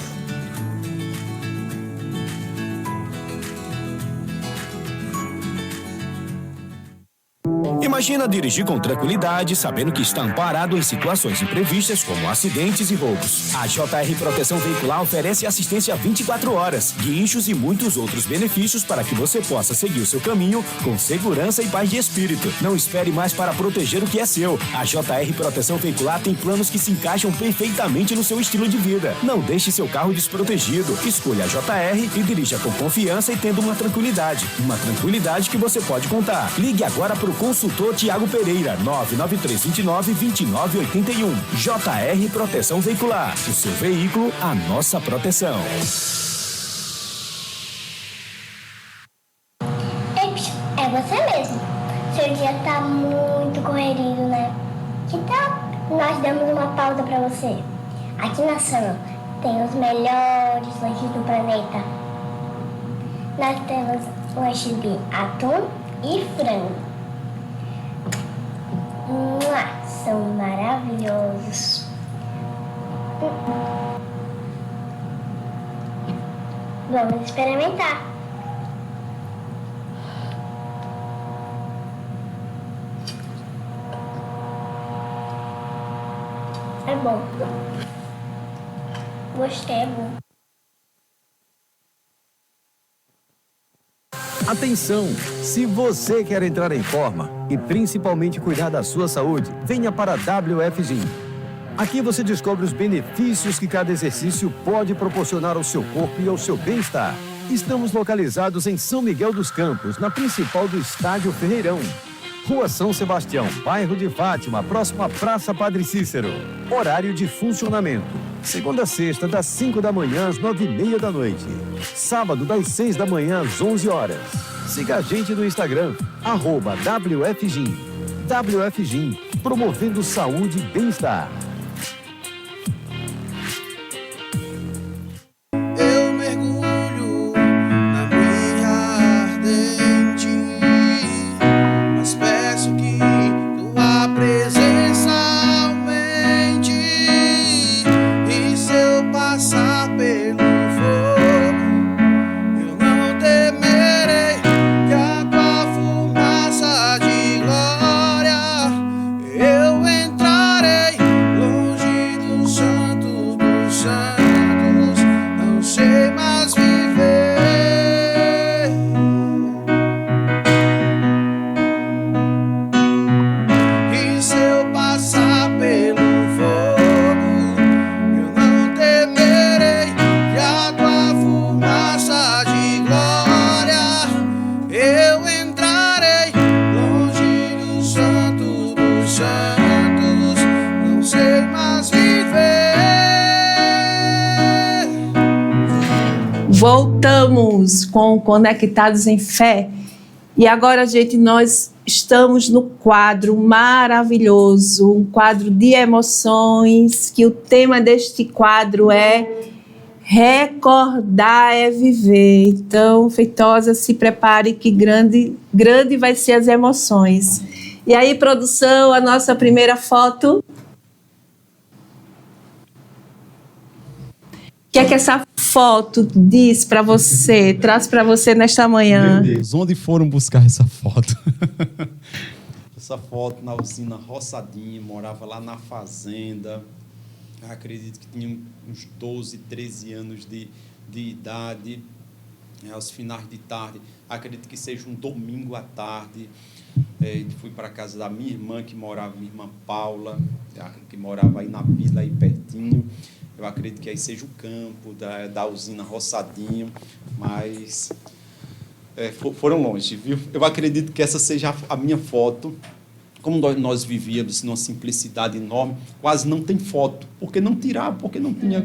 Imagina dirigir com tranquilidade, sabendo que está amparado em situações imprevistas como acidentes e roubos. A JR Proteção Veicular oferece assistência 24 horas, guinchos e muitos outros benefícios para que você possa seguir o seu caminho com segurança e paz de espírito. Não espere mais para proteger o que é seu. A JR Proteção Veicular tem planos que se encaixam perfeitamente no seu estilo de vida. Não deixe seu carro desprotegido. Escolha a JR e dirija com confiança e tendo uma tranquilidade. Uma tranquilidade que você pode contar. Ligue agora para o consultor Tiago Pereira, 99329-2981. JR Proteção Veicular. O seu veículo, a nossa proteção. nós damos uma pausa para você. Aqui na Sana tem os melhores lanches do planeta. Nós temos lanches de atum e frango. São maravilhosos. Vamos experimentar. É bom. Gostei, é bom. Atenção! Se você quer entrar em forma e principalmente cuidar da sua saúde, venha para a WF Gym. Aqui você descobre os benefícios que cada exercício pode proporcionar ao seu corpo e ao seu bem-estar. Estamos localizados em São Miguel dos Campos, na principal do Estádio Ferreirão. Rua São Sebastião, bairro de Fátima, próximo à Praça Padre Cícero. Horário de funcionamento: segunda a sexta, das 5 da manhã às 9h30 da noite. Sábado, das 6 da manhã às 11 horas. Siga a gente no Instagram, @WFGym. WF Gym, promovendo saúde e bem-estar. Eu mergulho na minha ardente, mas peço que tua presença aumente. E se eu passar pelo fogo, eu não temerei, que a tua fumaça de glória eu entrarei longe do santo dos santos, não sei mais viver. E se eu passar pelo fogo, eu não temerei, que a tua fumaça de glória eu entrarei longe do santo dos santos, não sei mais viver. Voltamos com Conectados em Fé. E agora, gente, nós estamos no quadro maravilhoso, um quadro de emoções, que o tema deste quadro é Recordar é Viver. Então, Feitosa, se prepare que grande vai ser as emoções. E aí, produção, a nossa primeira foto. O que é que essa foto diz para você, traz para você nesta manhã? Meu Deus, onde foram buscar essa foto? Essa foto na usina Roçadinha, morava lá na fazenda. Eu acredito que tinha uns 12, 13 anos de idade. Aos finais de tarde, acredito que seja um domingo à tarde. Fui para a casa da minha irmã, minha irmã Paula, que morava aí na vila, aí pertinho. Eu acredito que aí seja o campo da usina Roçadinho, mas foram longe, viu? Eu acredito que essa seja a minha foto. Como nós vivíamos numa simplicidade enorme, quase não tem foto. Por que não tirar? Porque não tinha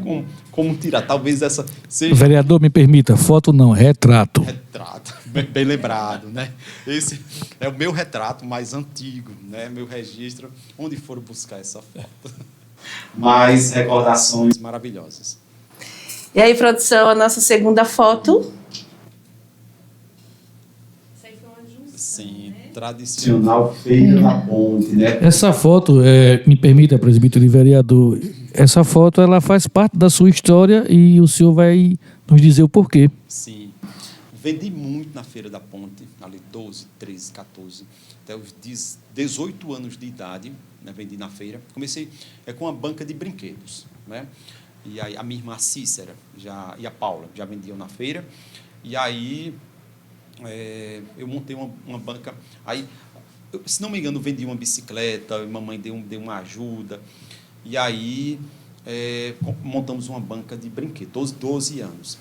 como tirar. Talvez essa seja... Vereador, me permita, foto não, retrato. Retrato, bem lembrado, né? Esse é o meu retrato mais antigo, né? Meu registro, onde foram buscar essa foto. Mais recordações maravilhosas. E aí, produção, a nossa segunda foto. Sim, tradicional Feira da Ponte, né? Essa foto, me permita, presbítero e vereador, essa foto ela faz parte da sua história e o senhor vai nos dizer o porquê. Sim. Vendi muito na Feira da Ponte, ali 12, 13, 14, até os 18 anos de idade, né, vendi na feira. Comecei com uma banca de brinquedos, né? E aí a minha irmã Cícera e a Paula já vendiam na feira. E aí eu montei uma banca. Aí, se não me engano, vendi uma bicicleta, a mamãe deu uma ajuda. E aí montamos uma banca de brinquedos, 12 anos.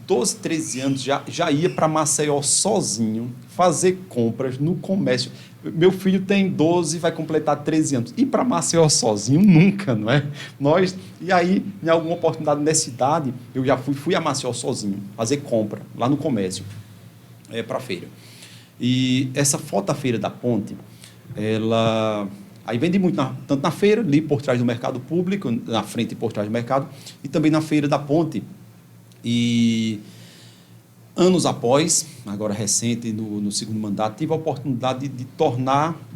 12, 13 anos, já ia para Maceió sozinho, fazer compras no comércio. Meu filho tem 12, vai completar 13 anos. Ir para Maceió sozinho, nunca, não é? E aí, em alguma oportunidade nessa idade, eu já fui a Maceió sozinho, fazer compra lá no comércio, para a feira. E essa foto da Feira da Ponte, ela Aí vende muito, tanto na feira, ali por trás do mercado público, na frente e por trás do mercado, e também na feira da ponte. E anos após, agora recente, no segundo mandato, tive a oportunidade de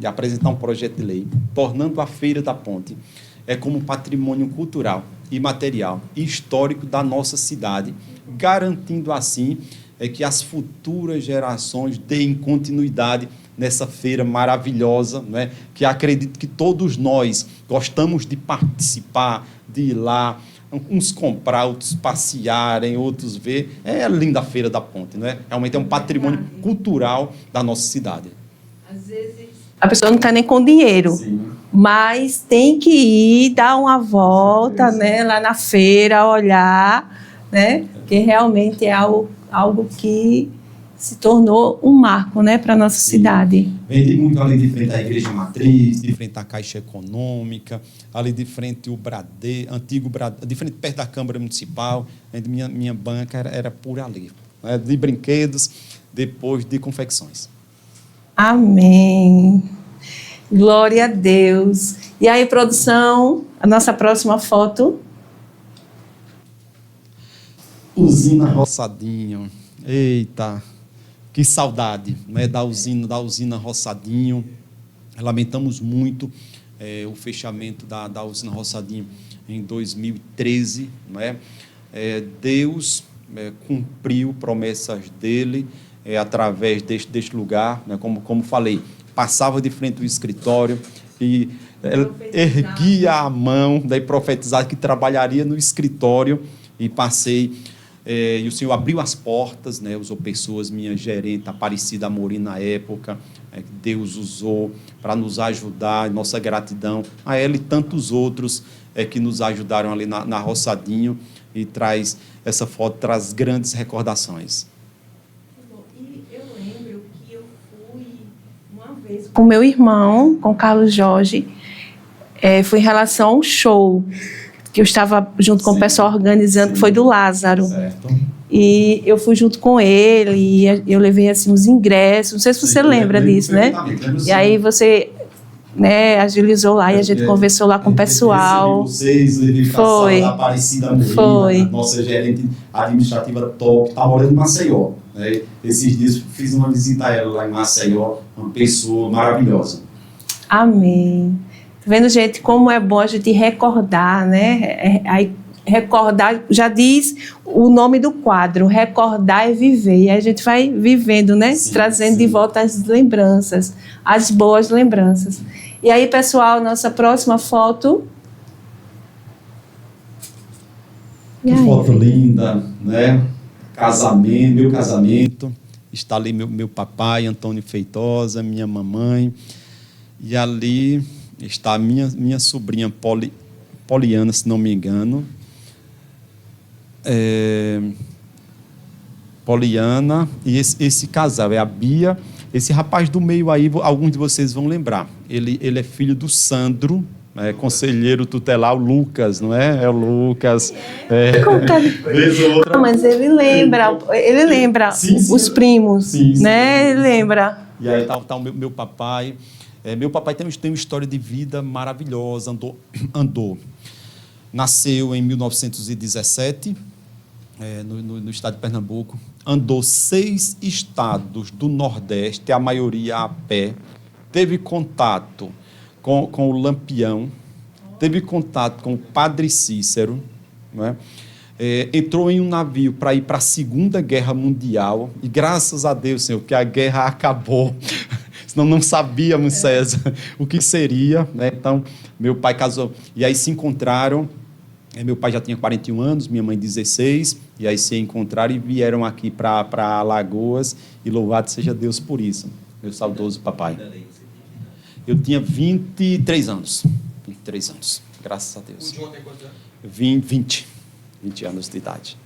apresentar um projeto de lei, tornando a feira da ponte como patrimônio cultural, imaterial e histórico da nossa cidade, garantindo assim que as futuras gerações deem continuidade nessa feira maravilhosa, né? Que acredito que todos nós gostamos de participar, de ir lá, uns comprar, outros passearem, outros ver. É a linda Feira da Ponte, não é? Realmente é um patrimônio cultural da nossa cidade. Às vezes a pessoa não está nem com dinheiro, mas tem que ir, dar uma volta, né, lá na feira, olhar, né? Que realmente é algo que se tornou um marco, né, para a nossa cidade. Vende muito ali de frente à Igreja Matriz, de frente à Caixa Econômica, ali de frente ao antigo Brade, de frente perto da Câmara Municipal. Minha banca era por ali, né, de brinquedos, depois de confecções. Amém. Glória a Deus. E aí, produção, a nossa próxima foto. Usina Roçadinho. Eita, que saudade, né, da usina Roçadinho. Lamentamos muito o fechamento da usina Roçadinho em 2013. Né? Deus cumpriu promessas dele através deste lugar. Né? Como falei, passava de frente ao escritório e erguia a mão, daí profetizava que trabalharia no escritório, e passei. E o Senhor abriu as portas, né, usou pessoas, minha gerente, Aparecida Amorim, na época, que Deus usou para nos ajudar, nossa gratidão a ela e tantos outros que nos ajudaram ali na Roçadinho, e essa foto traz grandes recordações. E eu lembro que eu fui uma vez com meu irmão, com Carlos Jorge, foi em relação a um show que eu estava junto com o pessoal organizando, que foi do Lázaro. Certo. E eu fui junto com ele, e eu levei assim uns ingressos, não sei se você lembra disso, né? E aí você, né, agilizou lá, e a gente conversou lá com o pessoal. Vocês, foi. Aparecida Amorim, nossa gerente administrativa top, está morando em Maceió. Né? Esses dias fiz uma visita a ela lá em Maceió, uma pessoa maravilhosa. Amém. Tá vendo, gente, como é bom a gente recordar, né? Aí, recordar, já diz o nome do quadro, recordar é viver. E aí a gente vai vivendo, né? Sim, trazendo de volta as lembranças, as boas lembranças. E aí, pessoal, nossa próxima foto. Que foto linda, né? Meu casamento. Está ali meu papai, Antônio Feitosa, minha mamãe. E ali está a minha sobrinha Poliana, se não me engano. Poliana e esse casal, é a Bia. Esse rapaz do meio aí, alguns de vocês vão lembrar. Ele é filho do Sandro, conselheiro tutelar, o Lucas, não é? É o Lucas. Mas ele lembra sim, os primos, sim, né? Sim. Ele lembra. E aí tá o meu papai. Meu papai tem uma história de vida maravilhosa, andou. Nasceu em 1917, no estado de Pernambuco, andou 6 estados do Nordeste, a maioria a pé, teve contato com o Lampião, teve contato com o Padre Cícero, né? Entrou em um navio para ir para a Segunda Guerra Mundial, e graças a Deus, Senhor, que a guerra acabou. Senão não sabíamos, César, o que seria, né? Então, meu pai casou, e aí se encontraram. Meu pai já tinha 41 anos, minha mãe 16, e aí se encontraram e vieram aqui para Alagoas, e louvado seja Deus por isso, meu saudoso papai. Eu tinha 23 anos, graças a Deus. 20 anos de idade.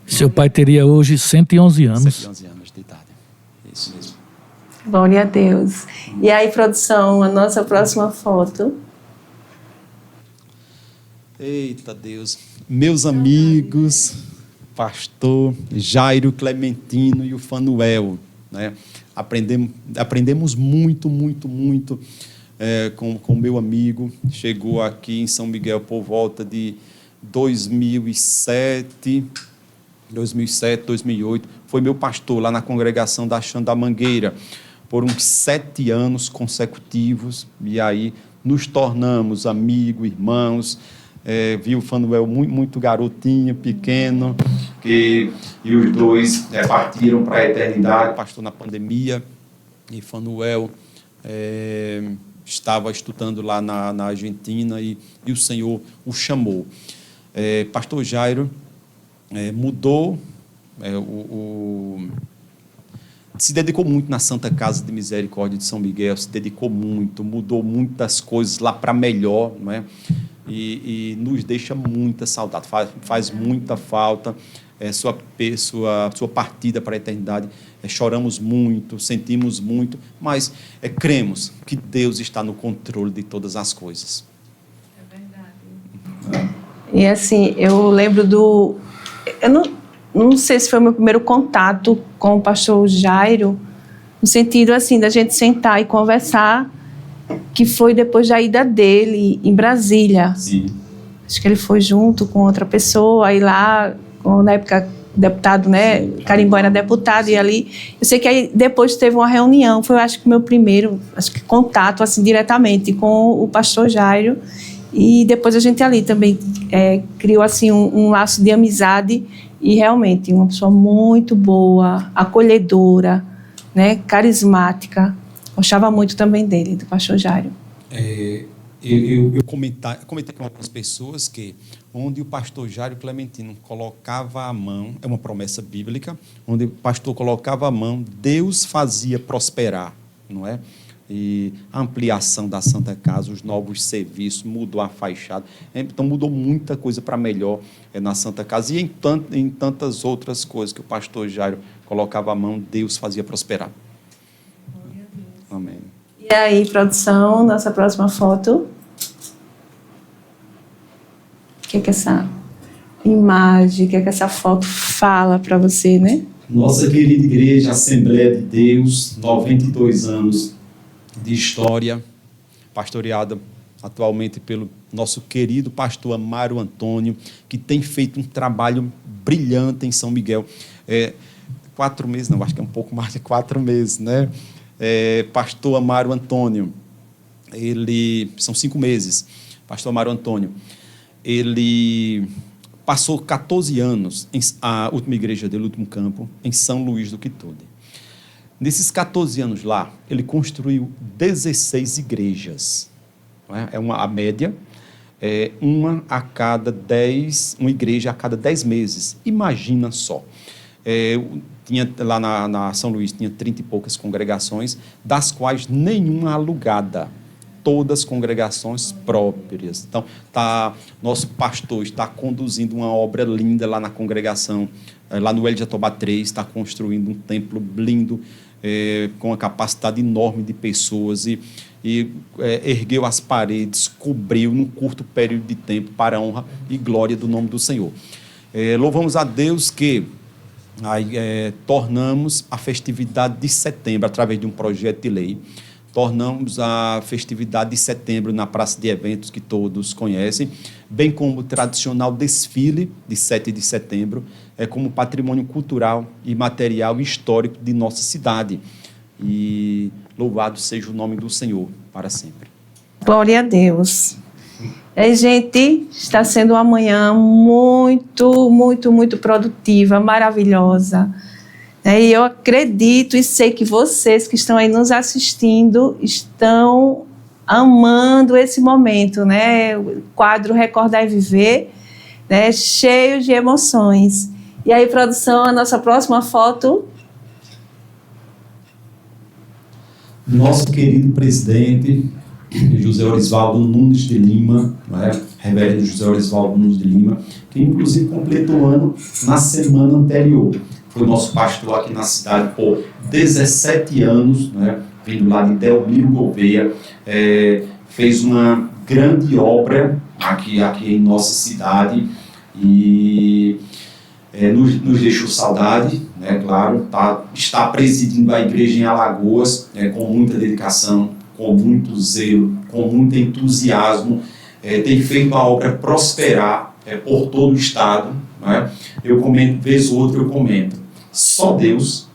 Seu pai teria hoje 111 anos. 111 anos de idade, isso mesmo. Glória a Deus. E aí, produção, a nossa próxima foto. Eita Deus. Meus amigos, pastor Jairo Clementino e o Fanuel, né? Aprendemos muito com meu amigo, chegou aqui em São Miguel por volta de 2007, 2008, foi meu pastor lá na congregação da Chã da Mangueira, por uns 7 anos consecutivos, e aí nos tornamos amigos, irmãos. Vi o Fanuel muito garotinho, pequeno, e os dois partiram para a eternidade, pastor na pandemia, e Fanuel estava estudando lá na Argentina, e o Senhor o chamou. Pastor Jairo mudou, se dedicou muito na Santa Casa de Misericórdia de São Miguel, se dedicou muito, mudou muitas coisas lá para melhor, não é? E nos deixa muita saudade, faz muita falta sua partida para a eternidade. Choramos muito, sentimos muito, mas cremos que Deus está no controle de todas as coisas. É verdade. E assim, eu lembro eu não sei se foi o meu primeiro contato com o pastor Jairo, no sentido assim, da gente sentar e conversar, que foi depois da ida dele em Brasília. Sim. Acho que ele foi junto com outra pessoa, aí lá, na época, deputado, né? Carimbó era deputado, e ali, eu sei que aí depois teve uma reunião, foi, acho que, meu primeiro, contato, assim, diretamente com o pastor Jairo, e depois a gente ali também criou, assim, um laço de amizade, e realmente uma pessoa muito boa, acolhedora, né? Carismática. Gostava muito também dele, do pastor Jairo. Eu comentei com algumas pessoas que onde o pastor Jairo Clementino colocava a mão, é uma promessa bíblica, onde o pastor colocava a mão, Deus fazia prosperar, não é? E a ampliação da Santa Casa, os novos serviços, mudou a fachada, então mudou muita coisa para melhor na Santa Casa, e em tantas outras coisas que o pastor Jairo colocava a mão, Deus fazia prosperar. Amém. E aí, produção, nossa próxima foto. O que essa imagem, o que essa foto fala para você, né? Nossa querida igreja, Assembleia de Deus, 92 anos de história, pastoreada atualmente pelo nosso querido pastor Amário Antônio, que tem feito um trabalho brilhante em São Miguel. 4 meses, não, acho que é um pouco mais de 4 meses, né? Pastor Amário Antônio, são 5 meses, pastor Amário Antônio, ele passou 14 anos, a última igreja dele, o último campo, em São Luís do Quitude. Nesses 14 anos lá, ele construiu 16 igrejas, não é? A média, uma igreja a cada 10 meses, imagina só. Tinha lá na São Luís, tinha 30 e poucas congregações, das quais nenhuma alugada, todas congregações próprias. Então, nosso pastor está conduzindo uma obra linda lá na congregação, lá no Hélio de Jatobá 3, está construindo um templo lindo, com uma capacidade enorme de pessoas, e ergueu as paredes, cobriu num curto período de tempo para a honra e glória do nome do Senhor. Louvamos a Deus que tornamos a festividade de setembro, através de um projeto de lei, tornamos a festividade de setembro na praça de eventos que todos conhecem, bem como o tradicional desfile de 7 de setembro, como patrimônio cultural e material histórico de nossa cidade. E louvado seja o nome do Senhor para sempre. Glória a Deus. Gente, está sendo uma manhã muito, muito, muito produtiva, maravilhosa. E eu acredito e sei que vocês que estão aí nos assistindo estão amando esse momento, né? O quadro Recordar e Viver, né? Cheio de emoções. E aí, produção, a nossa próxima foto. Nosso querido presidente José Orisvaldo Nunes de Lima, reverendo José Orisvaldo Nunes de Lima, que inclusive completou ano na semana anterior. Foi o nosso pastor aqui na cidade por 17 anos, vindo lá de Delmiro Gouveia, fez uma grande obra aqui em nossa cidade e nos deixou saudade, claro, está presidindo a igreja em Alagoas, com muita dedicação, com muito zelo, com muito entusiasmo, tem feito a obra prosperar por todo o Estado. Né? Eu comento, vez ou outra eu comento, só Deus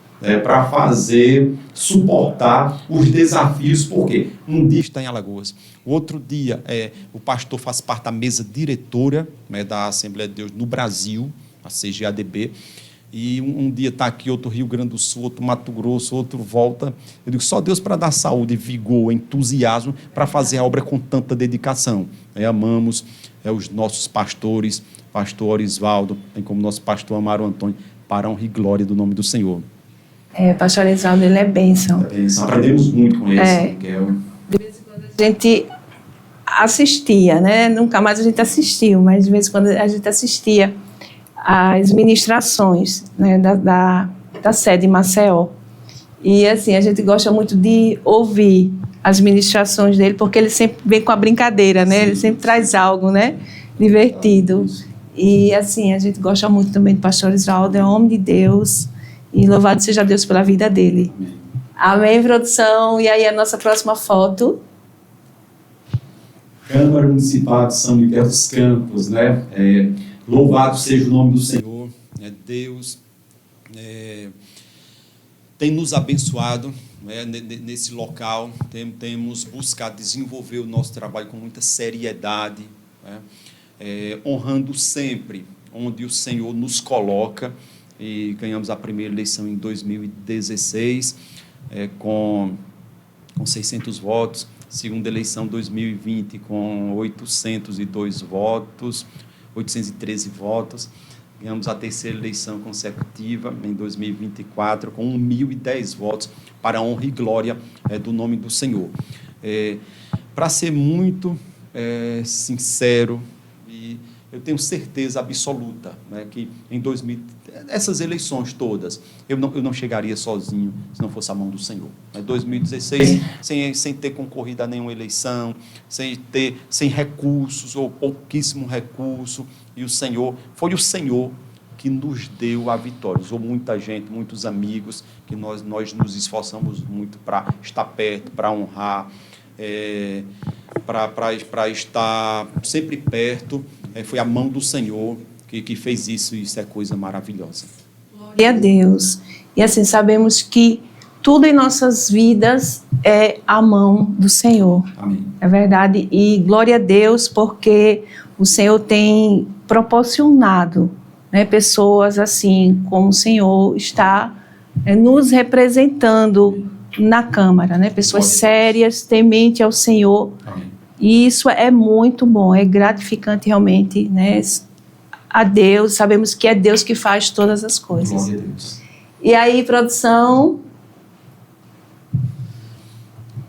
para fazer, suportar os desafios, porque um dia está em Alagoas, o outro dia o pastor faz parte da mesa diretora, né, da Assembleia de Deus no Brasil, a CGADB, e um dia está aqui, outro Rio Grande do Sul, outro Mato Grosso, outro volta. Eu digo, só Deus para dar saúde, vigor, entusiasmo para fazer a obra com tanta dedicação. Amamos os nossos pastores, pastor Orisvaldo, bem como nosso pastor Amaro Antônio, para a honra e glória do nome do Senhor. Pastor Orisvaldo, ele é bênção. Aprendemos muito com ele, Miguel. De vez em quando a gente assistia, né? Nunca mais a gente assistiu, mas de vez em quando a gente assistia as ministrações, né, da sede em Maceió. E assim, a gente gosta muito de ouvir as ministrações dele, porque ele sempre vem com a brincadeira, né? Ele sempre traz algo, né, divertido. E assim, a gente gosta muito também do pastor Orisvaldo, é um homem de Deus, e louvado seja Deus pela vida dele. Amém, produção. E aí a nossa próxima foto. Câmara Municipal de São Miguel dos Campos, né? Louvado seja o nome do Senhor. Deus tem nos abençoado, nesse local. Temos buscado desenvolver o nosso trabalho com muita seriedade, honrando sempre onde o Senhor nos coloca. E ganhamos a primeira eleição em 2016 com 600 votos. Segunda eleição 2020 com 802 votos. 813 votos, ganhamos a terceira eleição consecutiva em 2024 com 1.010 votos para a honra e glória do nome do Senhor. Para ser muito sincero, e eu tenho certeza absoluta, né, que em essas eleições todas, eu não chegaria sozinho se não fosse a mão do Senhor. Em 2016, sem ter concorrido a nenhuma eleição, sem recursos ou pouquíssimo recurso, e foi o Senhor que nos deu a vitória. Usou muita gente, muitos amigos, que nós nos esforçamos muito para estar perto, para honrar, para estar sempre perto. Foi a mão do Senhor que fez isso, e isso é coisa maravilhosa. Glória a Deus. E assim, sabemos que tudo em nossas vidas é a mão do Senhor. Amém. É verdade. E glória a Deus, porque o Senhor tem proporcionado, né, pessoas assim, como o Senhor está nos representando na Câmara, né, pessoas sérias, temente ao Senhor. Amém. E isso é muito bom, é gratificante realmente, né? A Deus, sabemos que é Deus que faz todas as coisas. Glória a Deus. E aí, produção?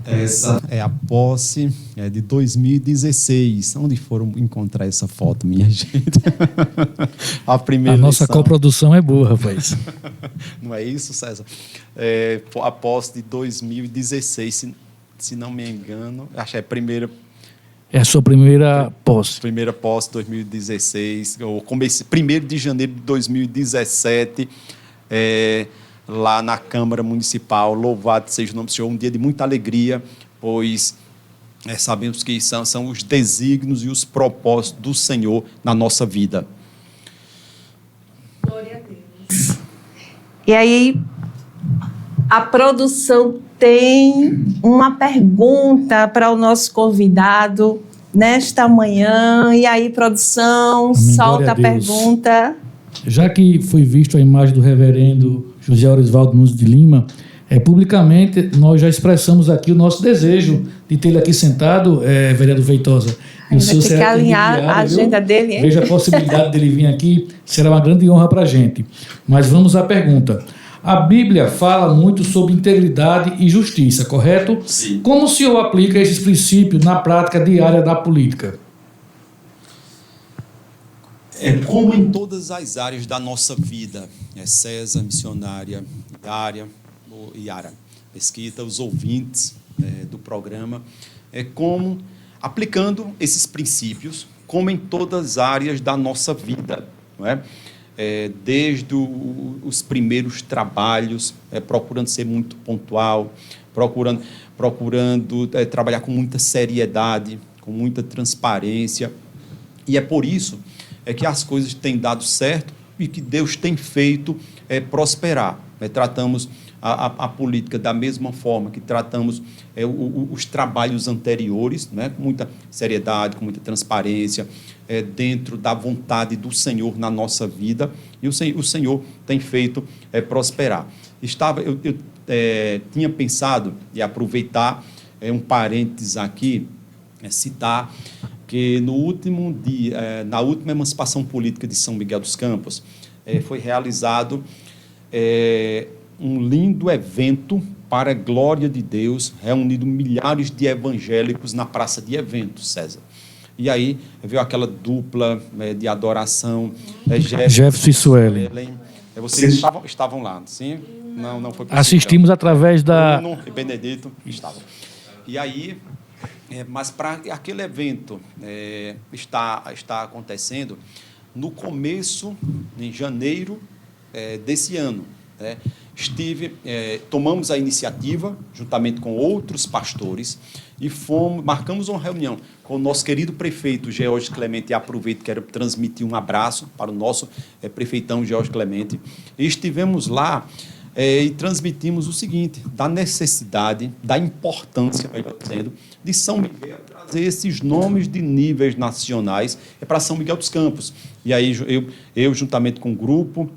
Essa é a posse de 2016. Onde foram encontrar essa foto, minha gente? A primeira nossa eleição. coprodução é boa, rapaz. Não é isso, César? A posse de 2016, se não me engano, acho que é a primeira... É a sua primeira posse. Primeira posse, 2016, ou 1º de janeiro de 2017, lá na Câmara Municipal. Louvado seja o nome do Senhor, um dia de muita alegria, pois sabemos que são os desígnios e os propósitos do Senhor na nossa vida. Glória a Deus. E aí, a produção tem uma pergunta para o nosso convidado nesta manhã. E aí, produção, Amém, solta a pergunta. Já que foi visto a imagem do reverendo José Orisvaldo Nunes de Lima, publicamente nós já expressamos aqui o nosso desejo de tê-lo aqui sentado, vereador Feitosa. Vai ter que alinhar a agenda dele, hein? Veja a possibilidade dele vir aqui, será uma grande honra para a gente. Mas vamos à pergunta. A Bíblia fala muito sobre integridade e justiça, correto? Sim. Como o senhor aplica esses princípios na prática diária da política? Como em todas as áreas da nossa vida, César, missionária, Yara, Mesquita, os ouvintes do programa, como aplicando esses princípios, como em todas as áreas da nossa vida, não é? Desde os primeiros trabalhos, procurando ser muito pontual, procurando procurando trabalhar com muita seriedade, com muita transparência. E é por isso que as coisas têm dado certo e que Deus tem feito prosperar. Tratamos a política da mesma forma que tratamos os trabalhos anteriores, né, com muita seriedade, com muita transparência, dentro da vontade do Senhor na nossa vida, e o Senhor tem feito prosperar. Eu tinha pensado, e aproveitar um parênteses aqui, citar que no último dia, na última emancipação política de São Miguel dos Campos, foi realizado um lindo evento para a glória de Deus, reunindo milhares de evangélicos na praça de eventos, César. E aí veio aquela dupla de adoração, Jefferson e Suelen. Vocês estavam lá, sim? Não foi possível. Assistimos através da... Bruno e Benedito estavam. E aí, mas para aquele evento está acontecendo no começo, em janeiro desse ano, tomamos a iniciativa, juntamente com outros pastores, e marcamos uma reunião com o nosso querido prefeito George Clemente, e aproveito, quero transmitir um abraço para o nosso prefeitão George Clemente, e estivemos lá e transmitimos o seguinte, da necessidade, da importância, melhor dizendo, de São Miguel trazer esses nomes de níveis nacionais para São Miguel dos Campos. E aí eu juntamente com um grupo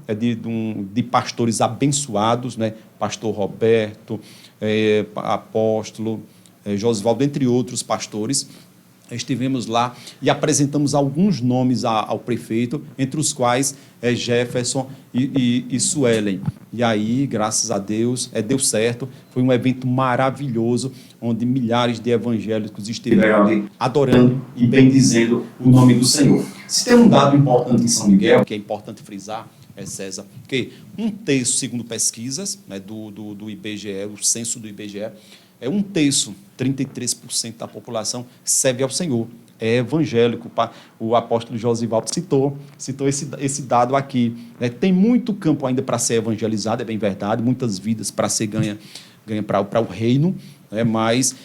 de pastores abençoados, né? Pastor Roberto, apóstolo Josivaldo, entre outros pastores, estivemos lá e apresentamos alguns nomes ao prefeito, entre os quais Jefferson e Suelen. E aí, graças a Deus, deu certo. Foi um evento maravilhoso, onde milhares de evangélicos estiveram ali adorando e bendizendo o nome do Senhor. Se tem um dado importante em São Miguel, que é importante frisar, César, que 1/3, segundo pesquisas, né, do IBGE, o censo do IBGE, 1/3, 33% da população serve ao Senhor, é evangélico. O apóstolo Josivaldo citou esse dado aqui. Tem muito campo ainda para ser evangelizado, é bem verdade, muitas vidas para ser ganha para o reino, mas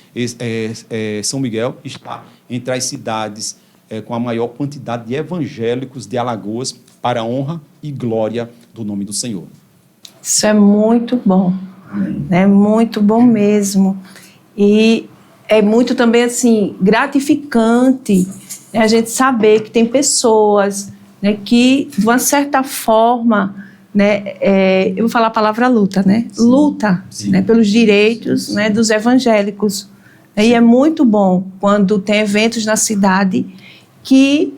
São Miguel está entre as cidades com a maior quantidade de evangélicos de Alagoas, para a honra e glória do nome do Senhor. Isso é muito bom, é muito bom mesmo. E é muito também, assim, gratificante, né, a gente saber que tem pessoas, né, que, de uma certa forma, né, eu vou falar a palavra luta, né? Sim. Luta, sim, né, pelos direitos, sim, né, dos evangélicos. E é muito bom quando tem eventos na cidade que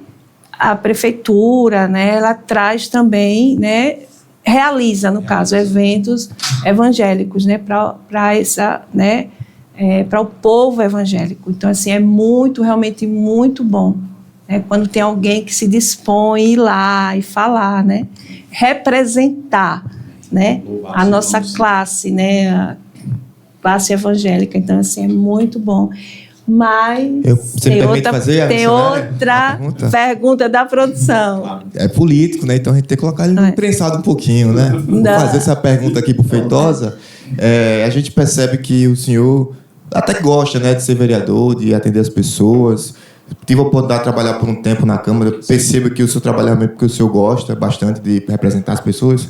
a prefeitura, né, ela traz também, né, realiza, no caso, eventos evangélicos, né, para essa, né, para o povo evangélico. Então, assim, é realmente muito bom, né, quando tem alguém que se dispõe a ir lá e falar, né, representar, né, a nossa classe, né, a classe evangélica. Então, assim, é muito bom. Mas tem outra pergunta da produção. É político, né? Então a gente tem que colocar ele imprensado um pouquinho, né? Vou fazer essa pergunta aqui para o Feitosa. A gente percebe que o senhor até gosta, né, de ser vereador, de atender as pessoas. Tive a oportunidade de trabalhar por um tempo na Câmara. Percebo que o seu trabalho é porque o senhor gosta bastante de representar as pessoas.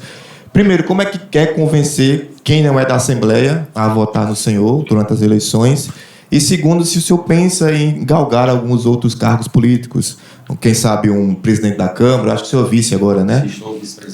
Primeiro, como é que quer convencer quem não é da Assembleia a votar no senhor durante as eleições? E segundo, se o senhor pensa em galgar alguns outros cargos políticos, quem sabe um presidente da Câmara, acho que o senhor é vice agora, né?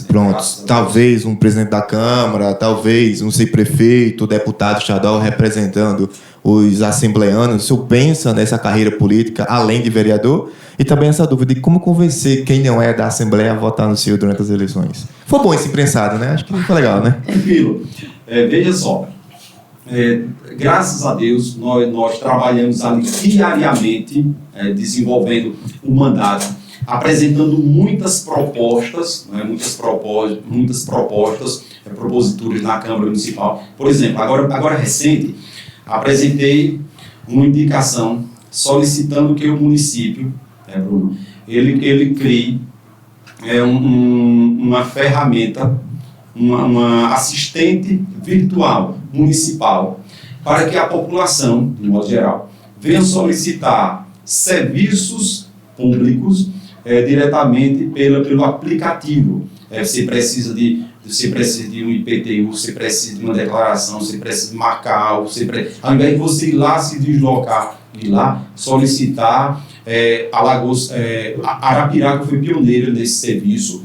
Pronto, talvez um presidente da Câmara, talvez um prefeito, deputado estadual representando os assembleanos. O senhor pensa nessa carreira política além de vereador? E também essa dúvida de como convencer quem não é da Assembleia a votar no senhor durante as eleições. Foi bom esse imprensado, né? Acho que foi legal, né? Tranquilo. Veja só. Graças a Deus, nós trabalhamos ali diariamente, desenvolvendo o mandato, apresentando muitas propostas, proposituras na Câmara Municipal. Por exemplo, agora recente, apresentei uma indicação solicitando que o município, Bruno, ele crie uma ferramenta, uma assistente virtual municipal, para que a população, de modo geral, venha solicitar serviços públicos diretamente pelo aplicativo. Você precisa de um IPTU, você precisa de uma declaração, você precisa marcar algo, ao invés de você ir lá se deslocar, ir lá solicitar, Arapiraca foi pioneiro nesse serviço,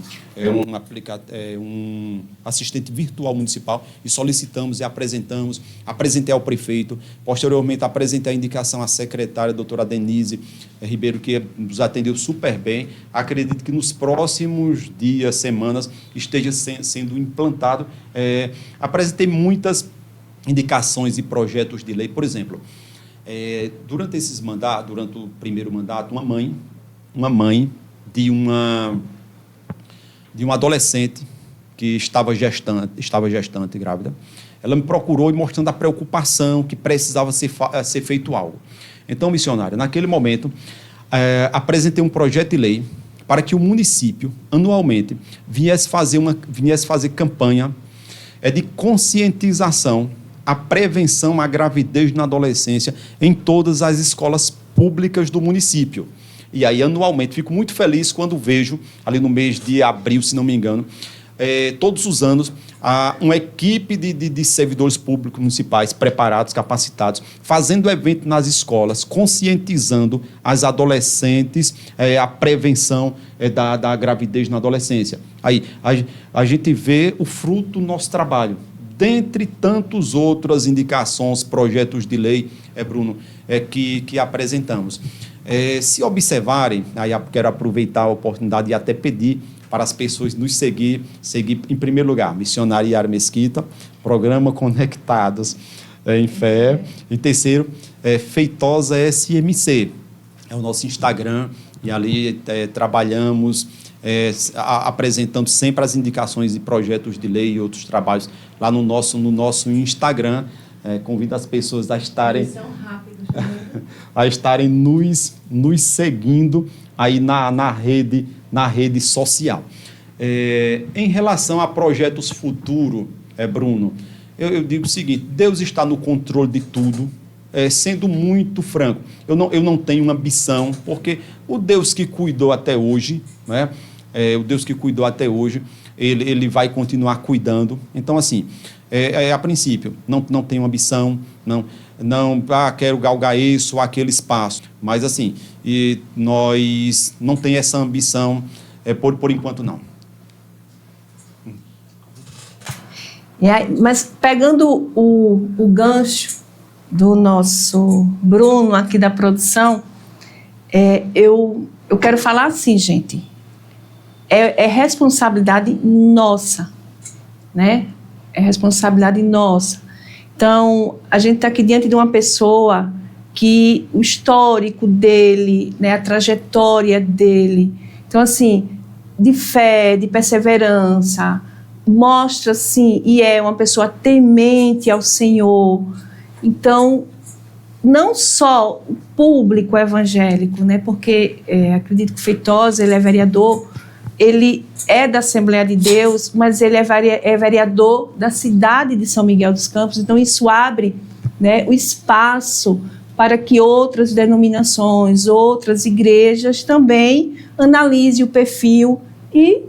um assistente virtual municipal, e solicitamos e apresentei ao prefeito, posteriormente apresentei a indicação à secretária, a doutora Denise Ribeiro, que nos atendeu super bem. Acredito que nos próximos dias, semanas, esteja sendo implantado. Apresentei muitas indicações e projetos de lei. Por exemplo, durante o primeiro mandato, uma mãe de uma adolescente que estava gestante grávida, ela me procurou e mostrando a preocupação que precisava ser feito algo. Então, missionário, naquele momento, apresentei um projeto de lei para que o município, anualmente, viesse fazer campanha de conscientização à prevenção à gravidez na adolescência em todas as escolas públicas do município. E aí, anualmente, fico muito feliz quando vejo, ali no mês de abril, se não me engano, todos os anos, uma equipe de servidores públicos municipais preparados, capacitados, fazendo evento nas escolas, conscientizando as adolescentes a prevenção da gravidez na adolescência. Aí, a gente vê o fruto do nosso trabalho. Dentre tantas outras indicações, projetos de lei, Bruno, que apresentamos. Se observarem, aí quero aproveitar a oportunidade e até pedir para as pessoas nos seguir em primeiro lugar, Missionária Yara Mesquita, programa Conectados em Fé, e terceiro, Feitosa SMC, é o nosso Instagram, e ali trabalhamos apresentando sempre as indicações de projetos de lei e outros trabalhos lá no nosso Instagram. Convido as pessoas a estarem nos seguindo aí na rede social. Em relação a projetos futuros, Bruno, eu digo o seguinte: Deus está no controle de tudo. Sendo muito franco, eu não tenho ambição, porque o Deus que cuidou até hoje, né, o Deus que cuidou até hoje, ele vai continuar cuidando. Então, assim, a princípio, não tenho ambição, não quero galgar isso ou aquele espaço, mas assim, nós não temos essa ambição, por enquanto não. E aí, mas pegando o gancho do nosso Bruno aqui da produção, eu quero falar assim, gente, é responsabilidade nossa, né? É responsabilidade nossa. Então, a gente está aqui diante de uma pessoa que o histórico dele, né, a trajetória dele, então, assim, de fé, de perseverança, mostra, assim, e é uma pessoa temente ao Senhor. Então, não só o público evangélico, né, porque acredito que o Feitosa, ele é vereador, ele é da Assembleia de Deus, mas ele é vereador da cidade de São Miguel dos Campos, então isso abre, né, o espaço para que outras denominações, outras igrejas também analisem o perfil e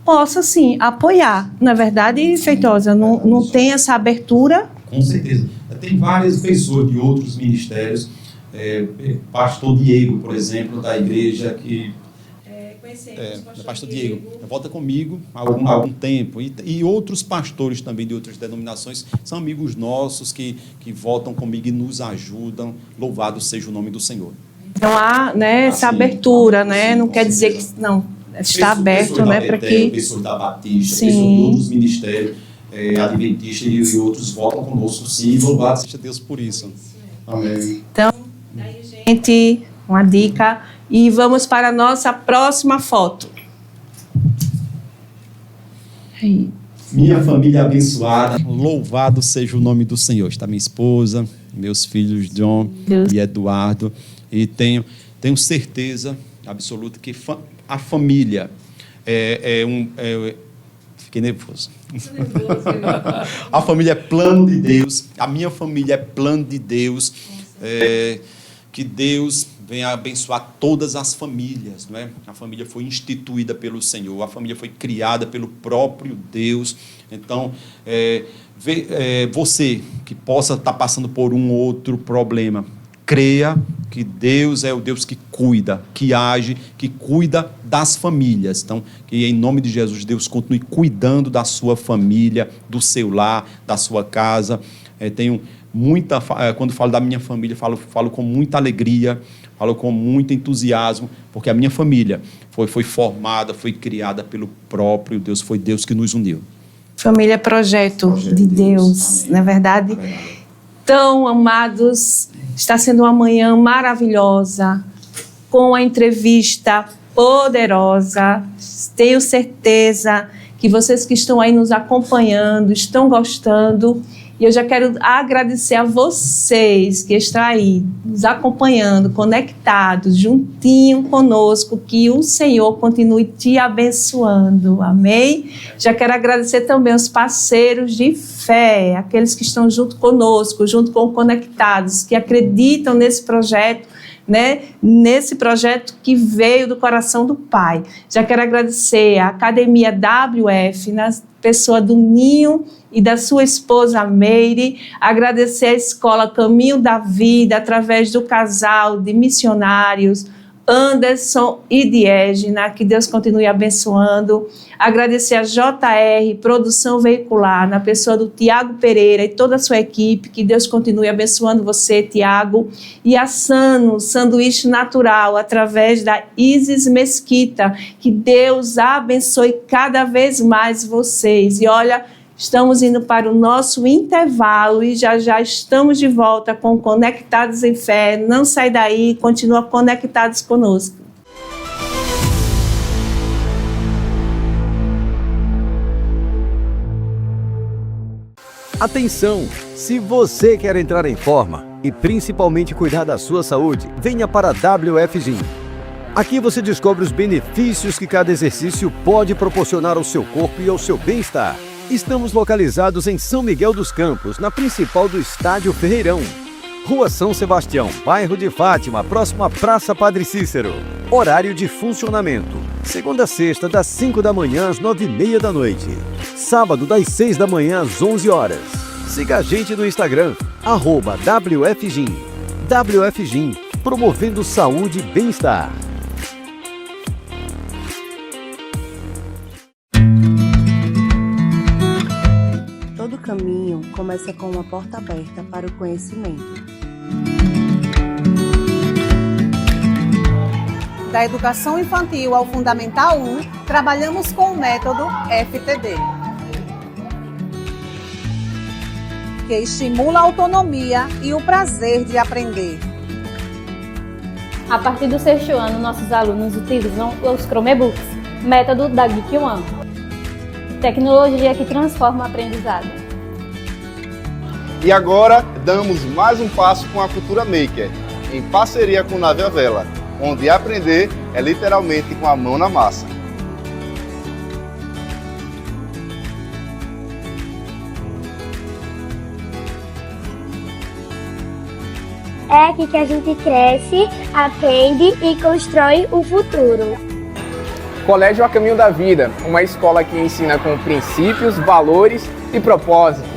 possa, sim, apoiar. Na verdade, Feitosa, não tem essa abertura? Com certeza. Tem várias pessoas de outros ministérios, pastor Diego, por exemplo, da igreja que... pastor Diego, volta comigo há algum tempo, e outros pastores também de outras denominações são amigos nossos que voltam comigo e nos ajudam. Louvado seja o nome do Senhor. Então há, né, essa abertura, né? Não quer dizer que não está aberto, né, para que pessoas da Batista, pessoas de outros ministérios adventistas e outros voltam conosco, sim. Louvado seja Deus por isso. Amém. Então, aí, gente, uma dica. E vamos para a nossa próxima foto. Aí. Minha família abençoada, louvado seja o nome do Senhor. Está minha esposa, meus filhos John e Eduardo. E tenho Fiquei nervoso. A família é plano de Deus. A minha família é plano de Deus. Que Deus venha abençoar todas as famílias, não é? A família foi instituída pelo Senhor, a família foi criada pelo próprio Deus. Então, você que possa estar passando por um outro problema, creia que Deus é o Deus que cuida, que age, que cuida das famílias. Então, que em nome de Jesus, Deus continue cuidando da sua família, do seu lar, da sua casa. Quando falo da minha família, falo com muita alegria, falo com muito entusiasmo, porque a minha família foi formada, foi criada pelo próprio Deus, foi Deus que nos uniu. Família é projeto de Deus, não é verdade? Tão amados, está sendo uma manhã maravilhosa, com a entrevista poderosa. Tenho certeza que vocês que estão aí nos acompanhando, estão gostando. E eu já quero agradecer a vocês que estão aí nos acompanhando, conectados, juntinho conosco, que o Senhor continue te abençoando, amém? Já quero agradecer também aos parceiros de fé, aqueles que estão junto conosco, junto com Conectados, que acreditam nesse projeto, né? Nesse projeto que veio do coração do Pai. Já quero agradecer à Academia WF, na pessoa do Ninho e da sua esposa Meire, agradecer à Escola Caminho da Vida, através do casal de missionários Anderson e Diégina, que Deus continue abençoando. Agradecer a JR Produção Veicular, na pessoa do Tiago Pereira e toda a sua equipe, que Deus continue abençoando você, Tiago. E a Sano, Sanduíche Natural, através da Isis Mesquita, que Deus abençoe cada vez mais vocês. E olha, estamos indo para o nosso intervalo e já estamos de volta com Conectados em Fé. Não sai daí, continua conectados conosco. Atenção! Se você quer entrar em forma e principalmente cuidar da sua saúde, venha para a WF Gym. Aqui você descobre os benefícios que cada exercício pode proporcionar ao seu corpo e ao seu bem-estar. Estamos localizados em São Miguel dos Campos, na principal do Estádio Ferreirão. Rua São Sebastião, bairro de Fátima, próximo à Praça Padre Cícero. Horário de funcionamento: segunda a sexta, das 5 da manhã às 9h30 da noite. Sábado, das 6 da manhã às 11 horas. Siga a gente no Instagram, @WFGym. WF Gym, promovendo saúde e bem-estar. Todo caminho começa com uma porta aberta para o conhecimento. Da educação infantil ao Fundamental 1, trabalhamos com o método FTD, que estimula a autonomia e o prazer de aprender. A partir do 6º ano, nossos alunos utilizam os Chromebooks, método da Geek One. Tecnologia que transforma o aprendizado. E agora, damos mais um passo com a Cultura Maker, em parceria com Nave à Vela, onde aprender é literalmente com a mão na massa. É aqui que a gente cresce, aprende e constrói o futuro. Colégio A Caminho da Vida, uma escola que ensina com princípios, valores e propósitos.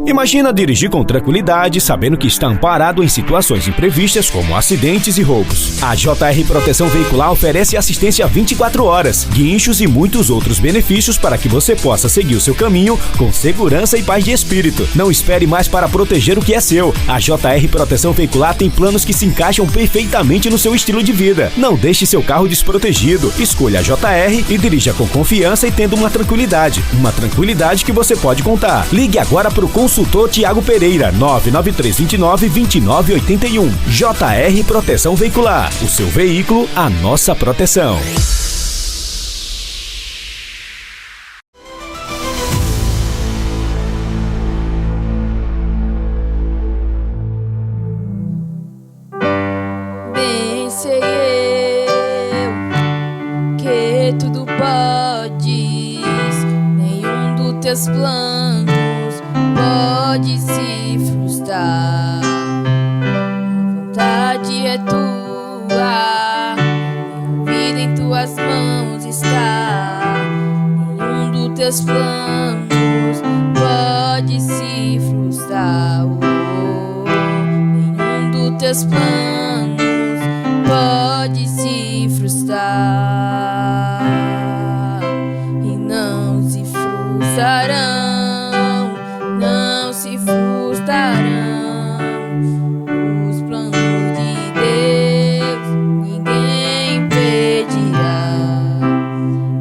Imagina dirigir com tranquilidade, sabendo que está amparado em situações imprevistas como acidentes e roubos. A JR Proteção Veicular oferece assistência 24 horas, guinchos e muitos outros benefícios para que você possa seguir o seu caminho com segurança e paz de espírito. Não espere mais para proteger o que é seu. A JR Proteção Veicular tem planos que se encaixam perfeitamente no seu estilo de vida. Não deixe seu carro desprotegido. Escolha a JR e dirija com confiança e tendo uma tranquilidade. Uma tranquilidade que você pode contar. Ligue agora para o consultor Tiago Pereira, 99329-2981. JR Proteção Veicular. O seu veículo, a nossa proteção. sei eu que tudo podes, nenhum dos teus planos pode se frustrar. A vontade é tua, minha vida em tuas mãos está. Nenhum dos teus planos pode se frustrar. Nenhum dos teus planos pode se frustrar. E não se frustrarão, não se frustrarão os planos de Deus, ninguém impedirá.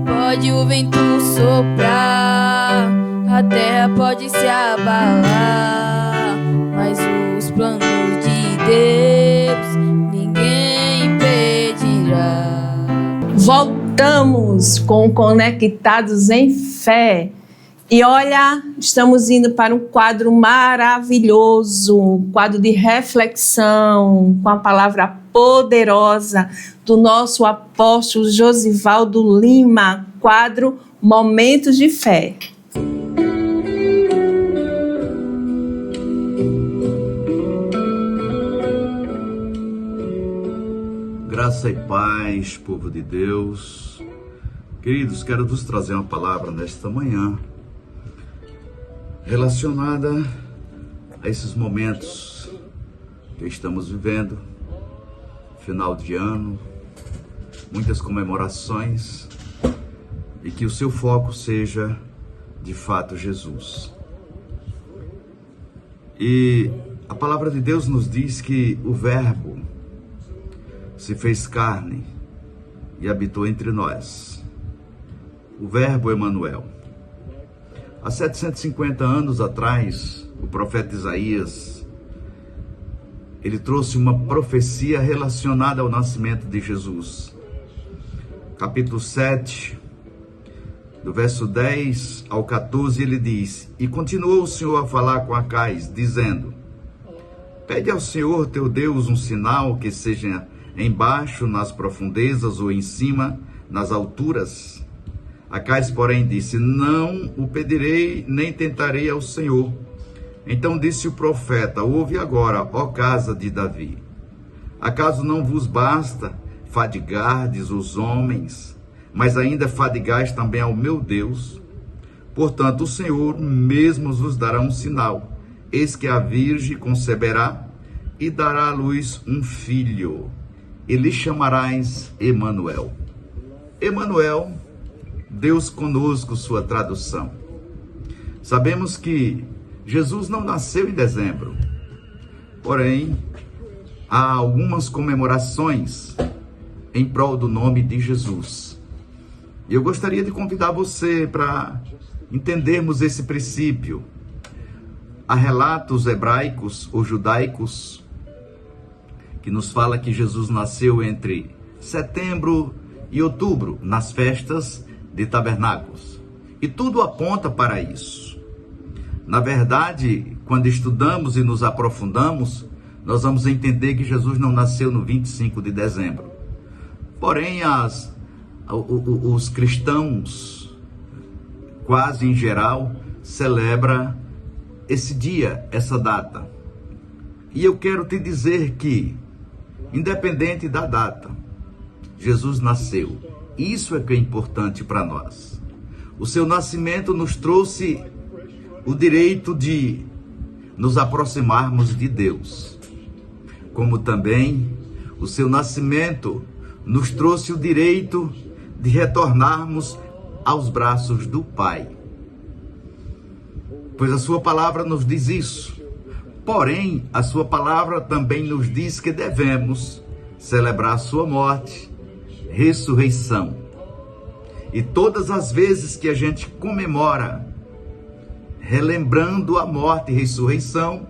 Pode o vento soprar, a terra pode se abalar, mas os planos de Deus ninguém impedirá. Voltamos com Conectados em Fé. E olha, estamos indo para um quadro maravilhoso, um quadro de reflexão com a palavra poderosa do nosso apóstolo Josivaldo Lima, quadro Momentos de Fé. Graça e paz, povo de Deus. Queridos, quero vos trazer uma palavra nesta manhã relacionada a esses momentos que estamos vivendo, final de ano, muitas comemorações, e que o seu foco seja de fato Jesus. E a palavra de Deus nos diz que o Verbo se fez carne e habitou entre nós. O Verbo Emanuel. Há 750 anos atrás, o profeta Isaías, ele trouxe uma profecia relacionada ao nascimento de Jesus. Capítulo 7, do verso 10 ao 14, ele diz: E continuou o Senhor a falar com Acais, dizendo: Pede ao Senhor teu Deus um sinal que seja embaixo nas profundezas ou em cima nas alturas. Acais, porém, disse: Não o pedirei, nem tentarei ao Senhor. Então disse o profeta: Ouve agora, ó casa de Davi. Acaso não vos basta fadigardes os homens, mas ainda fadigais também ao meu Deus? Portanto, o Senhor mesmo vos dará um sinal. Eis que a virgem conceberá e dará à luz um filho, e lhe chamarás Emanuel. Emanuel, Deus conosco, sua tradução. Sabemos que Jesus não nasceu em dezembro, porém, há algumas comemorações em prol do nome de Jesus. E eu gostaria de convidar você para entendermos esse princípio. Há relatos hebraicos ou judaicos que nos fala que Jesus nasceu entre setembro e outubro, nas festas de tabernáculos. E tudo aponta para isso. Na verdade, quando estudamos e nos aprofundamos, nós vamos entender que Jesus não nasceu no 25 de dezembro. Porém, os cristãos, quase em geral, celebram esse dia, essa data. E eu quero te dizer que, independente da data, Jesus nasceu. Isso é que é importante para nós. O seu nascimento nos trouxe o direito de nos aproximarmos de Deus. Como também o seu nascimento nos trouxe o direito de retornarmos aos braços do Pai. Pois a sua palavra nos diz isso. Porém, a sua palavra também nos diz que devemos celebrar a sua morte, ressurreição. E todas as vezes que a gente comemora, relembrando a morte e ressurreição,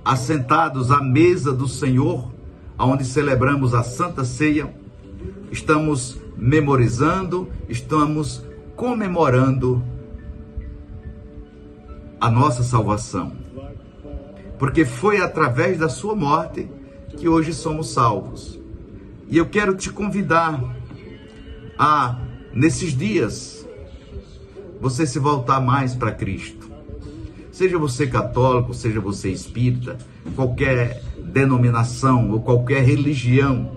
assentados à mesa do Senhor, onde celebramos a Santa Ceia, estamos memorizando, estamos comemorando a nossa salvação. Porque foi através da sua morte que hoje somos salvos. E eu quero te convidar a, nesses dias, você se voltar mais para Cristo. Seja você católico, seja você espírita, qualquer denominação ou qualquer religião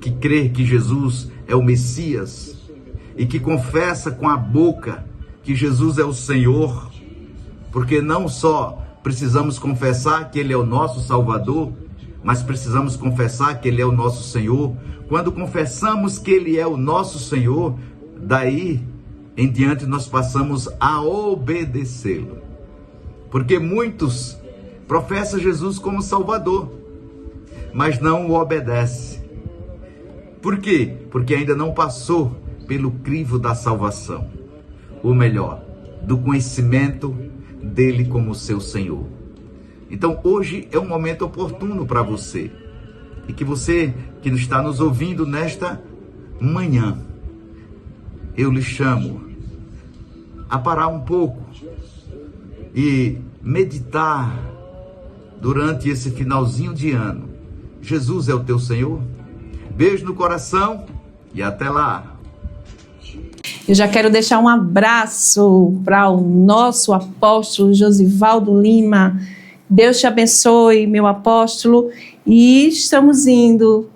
que crê que Jesus é o Messias e que confessa com a boca que Jesus é o Senhor, porque não só precisamos confessar que Ele é o nosso Salvador, mas precisamos confessar que Ele é o nosso Senhor. Quando confessamos que Ele é o nosso Senhor, daí em diante nós passamos a obedecê-lo. Porque muitos professam Jesus como Salvador, mas não o obedecem. Por quê? Porque ainda não passou pelo crivo da salvação. Ou melhor, do conhecimento dele como seu Senhor. Então hoje é um momento oportuno para você. E que você que está nos ouvindo nesta manhã, eu lhe chamo a parar um pouco e meditar durante esse finalzinho de ano. Jesus é o teu Senhor? Beijo no coração e até lá. Eu já quero deixar um abraço para o nosso apóstolo Josivaldo Lima. Deus te abençoe, meu apóstolo. E estamos indo,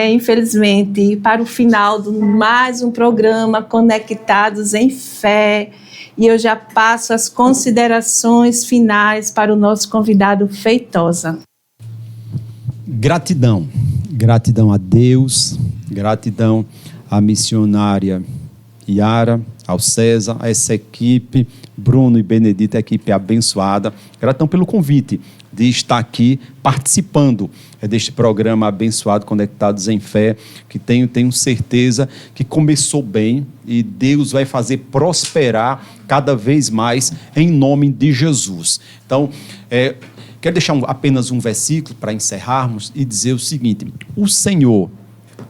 infelizmente, para o final de mais um programa Conectados em Fé. E eu já passo as considerações finais para o nosso convidado Feitosa. Gratidão. Gratidão a Deus, gratidão à missionária Yara, ao César, a essa equipe, Bruno e Benedita, a equipe abençoada. Gratidão pelo convite de estar aqui participando deste programa abençoado, Conectados em Fé, que tenho certeza que começou bem e Deus vai fazer prosperar cada vez mais em nome de Jesus. Então, quero deixar apenas um versículo para encerrarmos e dizer o seguinte: o Senhor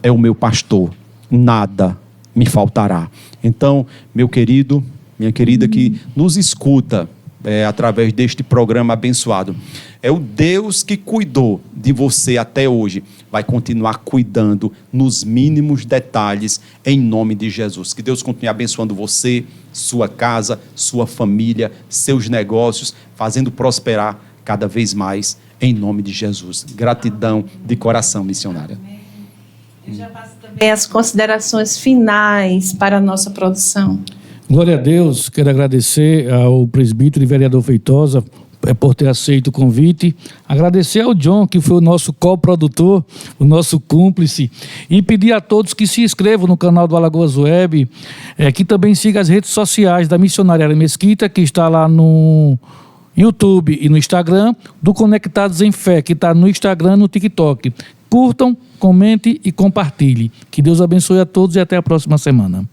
é o meu pastor, nada me faltará. Então, meu querido, minha querida que nos escuta através deste programa abençoado, é o Deus que cuidou de você até hoje, vai continuar cuidando nos mínimos detalhes em nome de Jesus. Que Deus continue abençoando você, sua casa, sua família, seus negócios, fazendo prosperar cada vez mais em nome de Jesus. Gratidão de coração, missionária. Eu já passo também as considerações finais para a nossa produção. Glória a Deus, quero agradecer ao presbítero e vereador Feitosa por ter aceito o convite, agradecer ao John, que foi o nosso coprodutor, o nosso cúmplice, e pedir a todos que se inscrevam no canal do Alagoas Web, que também siga as redes sociais da missionária Mesquita, que está lá no YouTube e no Instagram, do Conectados em Fé, que está no Instagram e no TikTok. Curtam, comentem e compartilhem. Que Deus abençoe a todos e até a próxima semana.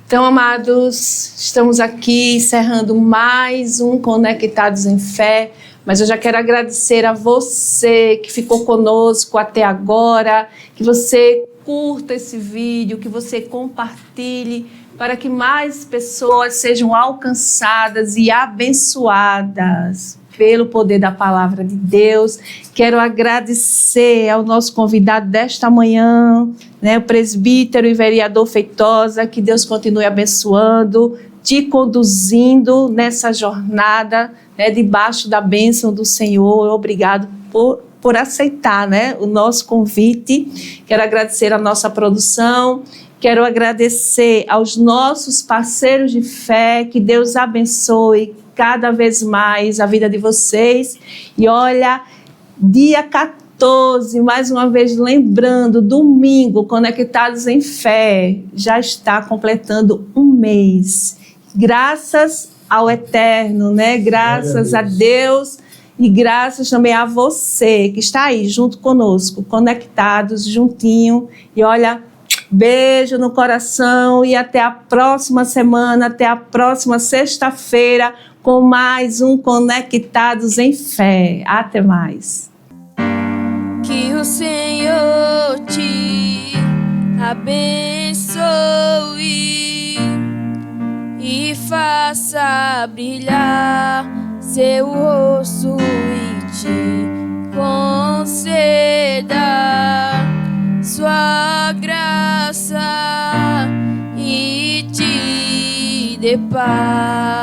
Então, amados, estamos aqui encerrando mais um Conectados em Fé, mas eu já quero agradecer a você que ficou conosco até agora, que você curta esse vídeo, que você compartilhe, para que mais pessoas sejam alcançadas e abençoadas pelo poder da palavra de Deus. Quero agradecer ao nosso convidado desta manhã, o presbítero e vereador Feitosa, que Deus continue abençoando, te conduzindo nessa jornada, debaixo da bênção do Senhor. Obrigado por aceitar, o nosso convite. Quero agradecer a nossa produção. Quero agradecer aos nossos parceiros de fé, que Deus abençoe cada vez mais a vida de vocês. E olha, dia 14, mais uma vez lembrando, domingo, Conectados em Fé, já está completando um mês. Graças ao Eterno, Graças a Deus e graças também a você que está aí junto conosco, conectados, juntinho. E olha, beijo no coração e até a próxima semana, até a próxima sexta-feira, com mais um Conectados em Fé. Até mais. Que o Senhor te abençoe e faça brilhar seu rosto e te conceda paz.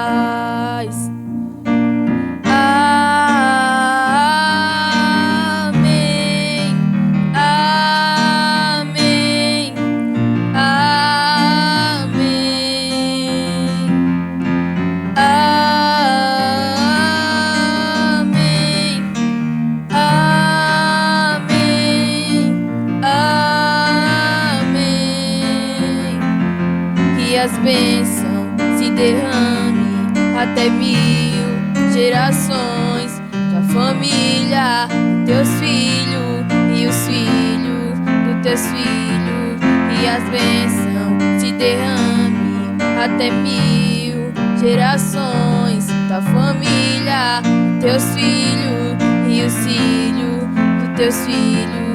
As bênçãos se derrame até 1000 gerações, tua família, teus filhos e os filhos dos teus filhos. E as bênçãos se derrame até 1000 gerações, tua família, teus filhos e os filhos dos teus filhos.